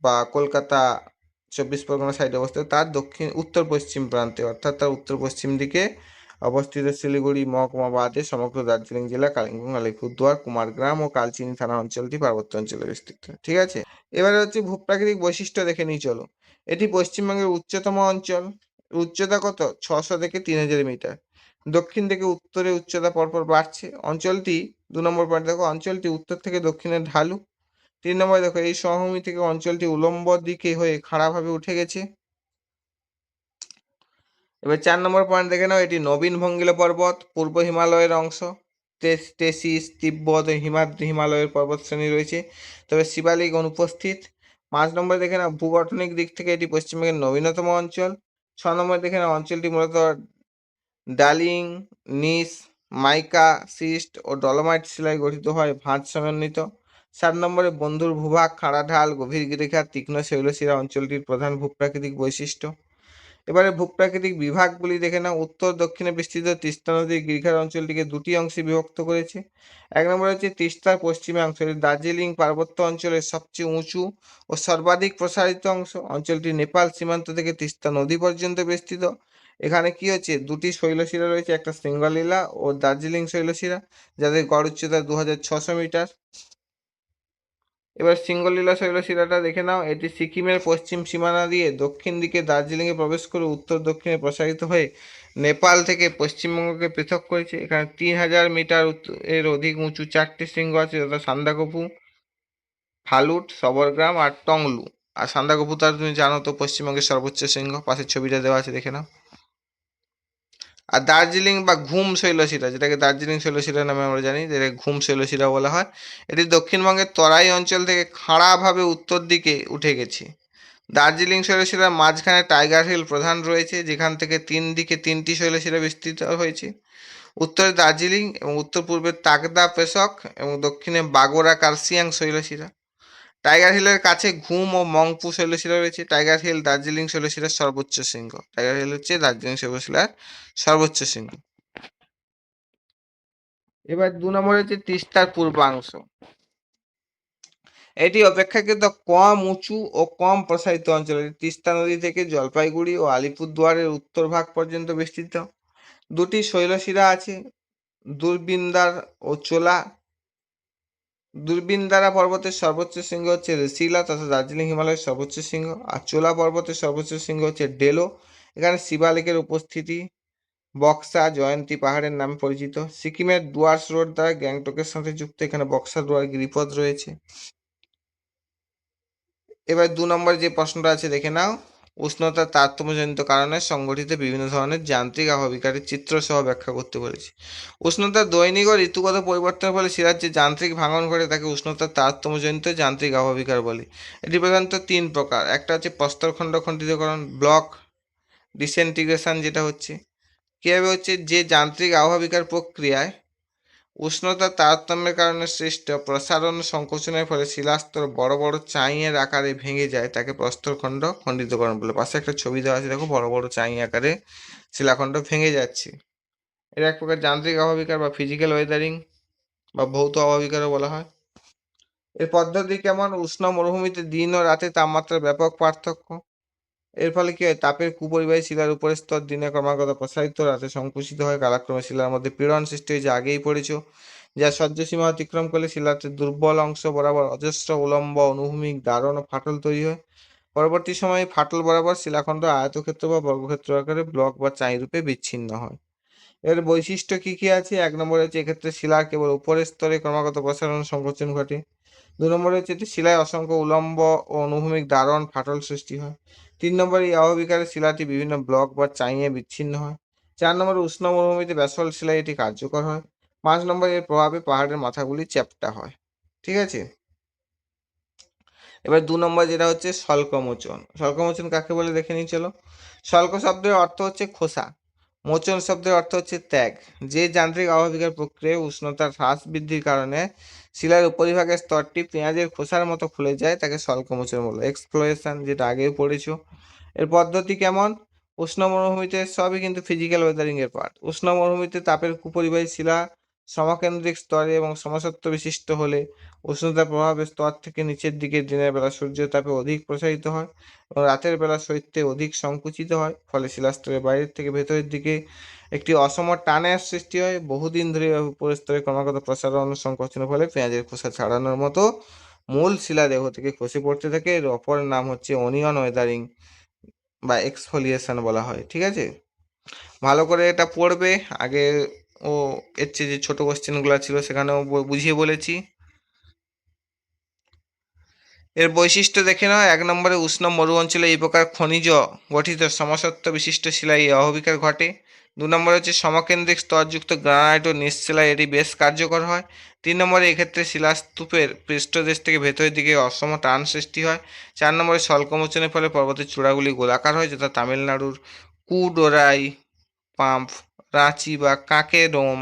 বা কলকাতা 24 পরগনা সাইডে অবস্থিত, তার দক্ষিণ উত্তর পশ্চিম প্রান্তে, অর্থাৎ তার উত্তর পশ্চিম দিকে অবস্থিত শিলিগুড়ি মহকুমা বাদে সমগ্র দার্জিলিং জেলা, কালিম্পং, আলিপুরদুয়ার, কুমারগ্রাম ও কালচিনি থানা অঞ্চলটি পার্বত্য অঞ্চলে বিস্তৃত। ঠিক আছে, এবারে হচ্ছে ভূপ্রাকৃতিক বৈশিষ্ট্য দেখে নিই চলো। এটি পশ্চিমবঙ্গের উচ্চতম অঞ্চল। উচ্চতা কত? 600 থেকে 3000 মিটার। দক্ষিণ থেকে উত্তরে উচ্চতা পরপর বাড়ছে। অঞ্চলটি 2 নম্বর পয়েন্ট দেখো, অঞ্চলটি উত্তর থেকে দক্ষিণে ঢালু। 3 নম্বরে দেখো, এই সমভূমি থেকে অঞ্চলটি উলম্ব দিকে হয়ে খাড়াভাবে উঠে গেছে। এবার 4 নম্বর পয়েন্ট দেখে নাও, এটি নবীন ভঙ্গিলা পর্বত, পূর্ব হিমালয়ের অংশ। টেসিস, তিব্বত ও হিমাদ্রি হিমালয়ের পর্বতশ্রেণী রয়েছে, তবে শিবালিক অনুপস্থিত। 5 নম্বরে দেখে নাও, ভূগঠনিক দিক থেকে এটি পশ্চিমবঙ্গের নবীনতম অঞ্চল। 6 নম্বরে দেখে নাও, অঞ্চলটি মূলত ডালিং, নিস, মাইকা, সিস্ট ও ডলোমাইট শিলায় গঠিত হয়, ভাঁজ সমন্বিত। 7 নম্বরে বন্ধুর ভূভাগ, খাড়া ঢাল, গভীর গিরিখাত, তীক্ষ্ণ শৈলশিরা অঞ্চলটির প্রধান ভূপ্রাকৃতিক বৈশিষ্ট্য। এবারে ভূপ্রাকৃতিক বিভাগগুলি দেখে নাও। উত্তর দক্ষিণে বিস্তৃত তিস্তা নদীর গিরিখাত অঞ্চলটিকে 2টি অংশে বিভক্ত করেছে। 1 নম্বর হচ্ছে তিস্তার পশ্চিমাংশ, দার্জিলিং পার্বত্য অঞ্চলের সবচেয়ে উঁচু ও সর্বাধিক প্রসারিত অংশ। অঞ্চলটি নেপাল সীমান্ত থেকে তিস্তা নদী পর্যন্ত বিস্তৃত। এখানে কি হচ্ছে, 2টি শৈলশিরা রয়েছে, একটা সিঙ্গলিলা ও দার্জিলিং শৈলশিরা, যাদের গড় উচ্চতা 2600 মিটার। এবার সিঙ্গলীলা শৈলশিরাটা দেখে নাও। এটি সিকিমের পশ্চিম সীমানা দিয়ে দক্ষিণ দিকে দার্জিলিংয়ে প্রবেশ করে উত্তর দক্ষিণে প্রসারিত হয়ে নেপাল থেকে পশ্চিমবঙ্গকে পৃথক করেছে। এখানে 3000 মিটার এর অধিক উঁচু 4টি শৃঙ্গ আছে, যথা সান্দাকফু, ফালুট, সবরগ্রাম আর টংলু। আর সান্দাকফু তার তুমি জানো তো পশ্চিমবঙ্গের সর্বোচ্চ শৃঙ্গ, পাশের ছবিটা দেওয়া আছে দেখে নাও। আর দার্জিলিং বা ঘুম শৈলশিরা, যেটাকে দার্জিলিং শৈলশিরা নামে আমরা জানি, যেটাকে ঘুম শৈলশিরা বলা হয়, এটি দক্ষিণবঙ্গের তরাই অঞ্চল থেকে খাড়াভাবে উত্তর দিকে উঠে গেছে। দার্জিলিং শৈলশিরার মাঝখানে টাইগার হিল প্রধান রয়েছে, যেখান থেকে 3 দিকে 3টি শৈলশিরা বিস্তৃত হয়েছে। উত্তরে দার্জিলিং এবং উত্তর পূর্বে তাকদা পেশক এবং দক্ষিণে বাগোরা কার্সিয়াং শৈলশিরা। টাইগার হিলের কাছে ঘুম ও মংপু শৈলশিরা রয়েছে। টাইগার হিল দার্জিলিং শৈলশিরার সর্বোচ্চ শৃঙ্গ। টাইগার হিল হচ্ছে দার্জিলিং শৈলশিরার সর্বোচ্চ শৃঙ্গ। এবার 2 নম্বর হচ্ছে তিস্তার পূর্বাংশ। এটি অপেক্ষাকৃত কম উঁচু ও কম প্রসারিত অঞ্চল। তিস্তা নদী থেকে জলপাইগুড়ি ও আলিপুরদুয়ারের উত্তর ভাগ পর্যন্ত বিস্তৃত। 2টি শৈলশিরা আছে, দূরবিন্দার ও চোলা। দূরবিন্দারা পর্বতের সর্বোচ্চ শৃঙ্গ হচ্ছে রেসিলা তথা দার্জিলিং হিমালয়ের সর্বোচ্চ শৃঙ্গ, আর চোলা পর্বতের সর্বোচ্চ শৃঙ্গ হচ্ছে ডেলো। এখানে শিবালিকের উপস্থিতি বক্সা জয়ন্তী পাহাড়ের নামে পরিচিত। সিকিমের ডুয়ার্স রোড দ্বারা গ্যাংটকের সাথে যুক্ত, এখানে বক্সা ডুয়ার গিরিপথ রয়েছে। এবার 2 নম্বর যে প্রশ্নটা আছে দেখে নাও। উষ্ণতার তারতম্যজনিত কারণে সংঘটিত বিভিন্ন ধরনের যান্ত্রিক আবহবিকারের চিত্র সহ ব্যাখ্যা করতে বলেছি। উষ্ণতার দৈনিক ও ঋতুগত পরিবর্তনের ফলে শিলার যে যান্ত্রিক ভাঙন ঘটে তাকে উষ্ণতার তারতম্যজনিত যান্ত্রিক আবহবিকার বলে। এটি প্রধানত 3 প্রকার। একটা হচ্ছে প্রস্তরখণ্ড খণ্ডিতকরণ, ব্লক ডিসইন্টিগ্রেশন, যেটা হচ্ছে কীভাবে হচ্ছে, যে যান্ত্রিক আবহবিকার প্রক্রিয়ায় উষ্ণতার তারতম্যের কারণে সৃষ্ট প্রসারণ সংকোচনের ফলে শিলাস্তর বড় বড় চাঁইয়ের আকারে ভেঙে যায়, তাকে প্রস্তরখণ্ড খণ্ডিতকরণ বলে। পাশে একটা ছবি দেওয়া আছে, দেখো বড় বড় চাঁই আকারে শিলাখণ্ড ভেঙে যাচ্ছে। এটা এক প্রকার যান্ত্রিক অভাবিকার বা ফিজিক্যাল ওয়েদারিং বা ভৌত অভাবিকারও বলা হয়। এর পদ্ধতি কেমন? উষ্ণ মরুভূমিতে দিন ও রাতে তাপমাত্রার ব্যাপক পার্থক্য। এর ফলে কি হয়? তাপের কুপরিবাহী শিলার উপরের স্তর দিনে ক্রমাগত প্রসারিত, রাতে সংকুচিত হয়। কালক্রমে শিলার মধ্যে পীড়ন সৃষ্টি হয়েছে, আগেই পড়েছো, যা সহ্যসীমা অতিক্রম করলে শিলাতে দুর্বল অংশ বরাবর অজস্র উলম্ব অনুভূমিক দারণ ও ফাটল তৈরি হয়। পরবর্তী সময়ে ফাটল বরাবর শিলাখণ্ড আয়তক্ষেত্র বা বর্গক্ষেত্র আকারে ব্লক বা চাই রূপে বিচ্ছিন্ন হয়। এর বৈশিষ্ট্য কি কি আছে? 1 নম্বরে হচ্ছে এক্ষেত্রে শিলার কেবল উপরের স্তরে ক্রমাগত প্রসারণ সংকোচন ঘটে। 2 নম্বরে হচ্ছে এতে শিলায় অসংখ্য উলম্ব ও অনুভূমিক দারণ ফাটল সৃষ্টি হয়। 3 নম্বরে এই অববিকারে শিলাটি বিভিন্ন ব্লক বা চাইয়ে বিচ্ছিন্ন হয়। 4 নম্বরে উষ্ণ মরুভূমিতে ব্যাসল্ট শিলায় এটি কার্যকর হয়। 5 নম্বরে এর প্রভাবে পাহাড়ের মাথাগুলি চ্যাপ্টা হয়। ঠিক আছে? এবার 2 নম্বর যেটা হচ্ছে স্বল্পমোচন। স্বল্পমোচন কাকে বলে দেখে নিই চলো। স্বল্প শব্দের অর্থ হচ্ছে খোসা। মোচন শব্দের অর্থ হচ্ছে ত্যাগ। যে যান্ত্রিক অববিকার প্রক্রিয়ায় উষ্ণতার হ্রাস বৃদ্ধির কারণে শিলার উপরিভাগের স্তরটি পেঁয়াজের খোসার মতো খুলে যায়, তাকে স্বল্পমোচন বলে। এক্সপ্লোরেশন, যেটা আগেও পড়েছো। এর পদ্ধতি কেমন? উষ্ণ মরুভূমিতে, সবই কিন্তু ফিজিক্যাল ওয়েদারিং এর পার্ট। উষ্ণ মরুভূমিতে তাপের কুপরিবাহী শিলা সমকেন্দ্রিক স্তরে এবং সমসত্ব বিশিষ্ট হলে উষ্ণতার প্রভাবে স্তর থেকে নিচের দিকে দিনের বেলা সূর্যের তাপে অধিক প্রসারিত হয় এবং রাতের বেলা শৈত্যে অধিক সংকুচিত হয়। ফলে শিলাস্তরের বাইরের থেকে ভেতরের দিকে একটি অসম টানের সৃষ্টি হয়। বহুদিন ধরে উপরের স্তরে ক্রমাগত প্রসারণ ও সংকোচনের ফলে পেঁয়াজের খোসা ছাড়ানোর মতো মূল শিলা দেহ থেকে খসে পড়তে থাকে। এর অপর নাম হচ্ছে অনিয়ন ওয়েদারিং বা এক্সফোলিয়েশন বলা হয়। ঠিক আছে? ভালো করে এটা পড়বে। আগে ও এর চেয়ে যে ছোট কোশ্চেনগুলো ছিল সেখানেও বুঝিয়ে বলেছি। এর বৈশিষ্ট্য দেখে নাও। 1 নম্বরে উষ্ণ মরু অঞ্চলে এই প্রকার খনিজ গঠিত সমসত্ব বিশিষ্ট শিলায় এই অহবিকার ঘটে। 2 নম্বরে হচ্ছে সমকেন্দ্রিক স্তরযুক্ত গ্রানাইট ও নিচশিলায় এটি বেশ কার্যকর হয়। 3 নম্বরে এক্ষেত্রে শিলাস্তূপের পৃষ্ঠদেশ থেকে ভেতরের দিকে অসম টান সৃষ্টি হয়। 4 নম্বরে স্বল্পমোচনের ফলে পর্বতের চূড়াগুলি গোলাকার হয়, যথা তামিলনাড়ুর কুডোরাই পাম্প, রাঁচি বা কাঁকেরোম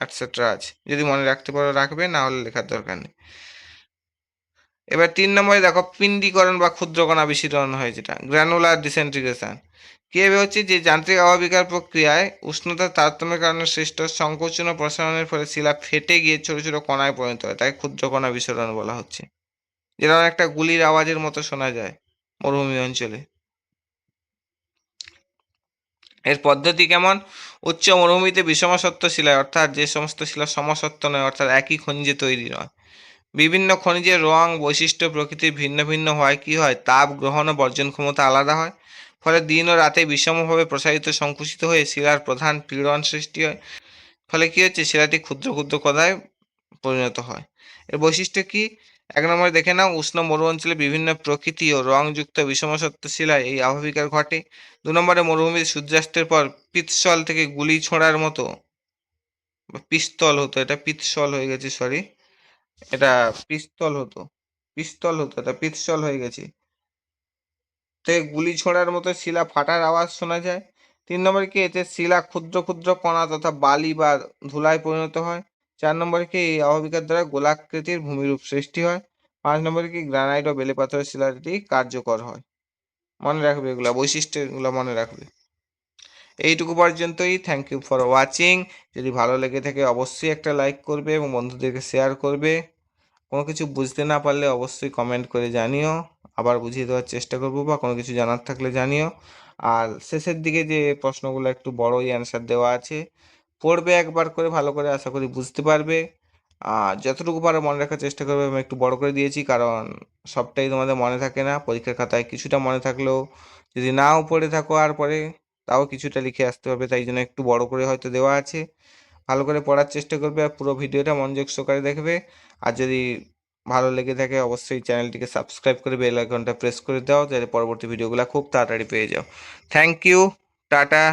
এটসেট্রা আছে। যদি মনে রাখতে পারো রাখবে, না হলে লেখার দরকার নেই। এবার 3 নম্বরে দেখো পিণ্ডীকরণ বা ক্ষুদ্রকণা বিস্ফোরণ হয়, যেটা গ্র্যানুলার ডিসেন্ট্রিগেশন। কীভাবে হচ্ছে? যে যান্ত্রিক অভাবিকার প্রক্রিয়ায় উষ্ণতার তারতম্যের কারণে সৃষ্ট সংকোচন ও প্রসারণের ফলে শিলা ফেটে গিয়ে ছোট ছোট কণায় পরিণত হয়, তাই ক্ষুদ্রকণা বিস্ফোরণ বলা হচ্ছে। যেরকম একটা গুলির আওয়াজের মতো শোনা যায় মরুভূমি অঞ্চলে। এর পদ্ধতি কেমন? উচ্চ মরুভূমিতে বিষমসত্ব শিলায়, অর্থাৎ যে সমস্ত শিলা সমসত্ব নয়, অর্থাৎ একই খনিজে তৈরি নয়, বিভিন্ন খনিজের রং বৈশিষ্ট্য প্রকৃতি ভিন্ন ভিন্ন হয়, কি হয়? তাপ গ্রহণ ও বর্জন ক্ষমতা আলাদা হয়। ফলে দিন ও রাতে বিষমভাবে প্রসারিত সংকুচিত হয়ে শিলার প্রধান পীড়ন সৃষ্টি হয়। ফলে কি হচ্ছে? শিলাটি ক্ষুদ্র ক্ষুদ্র কণায় পরিণত হয়। এর বৈশিষ্ট্য কি? 1 নম্বরে দেখে নাও, উষ্ণ মরু অঞ্চলে বিভিন্ন প্রকৃতি ও রংযুক্ত বিষমসত্ব শিলায় এই আবহবিকার ঘটে। 2 নম্বরে মরুভূমিতে সূর্যাস্তের পর পিত্তল থেকে গুলি ছোঁড়ার মতো, পিস্তল হতো, এটা পিত্তল হয়ে গেছে, সরি, এটা পিস্তল হতো, এটা পিস্তল হয়ে গেছে, থেকে গুলি ছোড়ার মতো শিলা ফাটার আওয়াজ শোনা যায়। 3 নম্বরে কি? এতে শিলা ক্ষুদ্র ক্ষুদ্র কণা তথা বালি বা ধুলায় পরিণত হয়। 4 নম্বরে কি? এই অববিকার দ্বারা গোলাকৃতির ভূমিরূপ সৃষ্টি হয়। 5 নম্বরে কি? গ্রানাইট ও বেলে পাথরের শিলাটি কার্যকর হয়। মনে রাখবে এগুলা, বৈশিষ্ট্য এগুলো মনে রাখবে। এইটুকু পর্যন্তই। Thank you for watching. যদি ভালো লেগে থাকে অবশ্যই একটা লাইক করবে এবং বন্ধুদেরকে শেয়ার করবে। কোনো কিছু বুঝতে না পারলে অবশ্যই কমেন্ট করে জানিও, আবার বুঝিয়ে দেওয়ার চেষ্টা করবো, বা কোনো কিছু জানার থাকলে জানিও। আর শেষের দিকে যে প্রশ্নগুলো একটু বড়ই অ্যান্সার দেওয়া আছে, পড়বে একবার করে ভালো করে, আশা করি বুঝতে পারবে। আর যতটুকু পারো মনে রাখার চেষ্টা করবে। আমি একটু বড় করে দিয়েছি কারণ সবটাই তোমাদের মনে থাকে না। পরীক্ষার খাতায় কিছুটা মনে থাকলেও যদি নাও পড়ে থাকো আর পরে, তাও কিছুটা লিখে আসতে হবে, তাই জন্য একটু বড় করে হয়তো দেওয়া আছে। ভালো করে পড়ার চেষ্টা করবে আর পুরো ভিডিওটা মনোযোগ সহকারে দেখবে। আর যদি ভালো লেগে থাকে অবশ্যই চ্যানেলটিকে সাবস্ক্রাইব করে বেল আইকনটা প্রেস করে দাও, যাতে পরবর্তী ভিডিওগুলো খুব তাড়াতাড়ি পেয়ে যাও। Thank you, tata.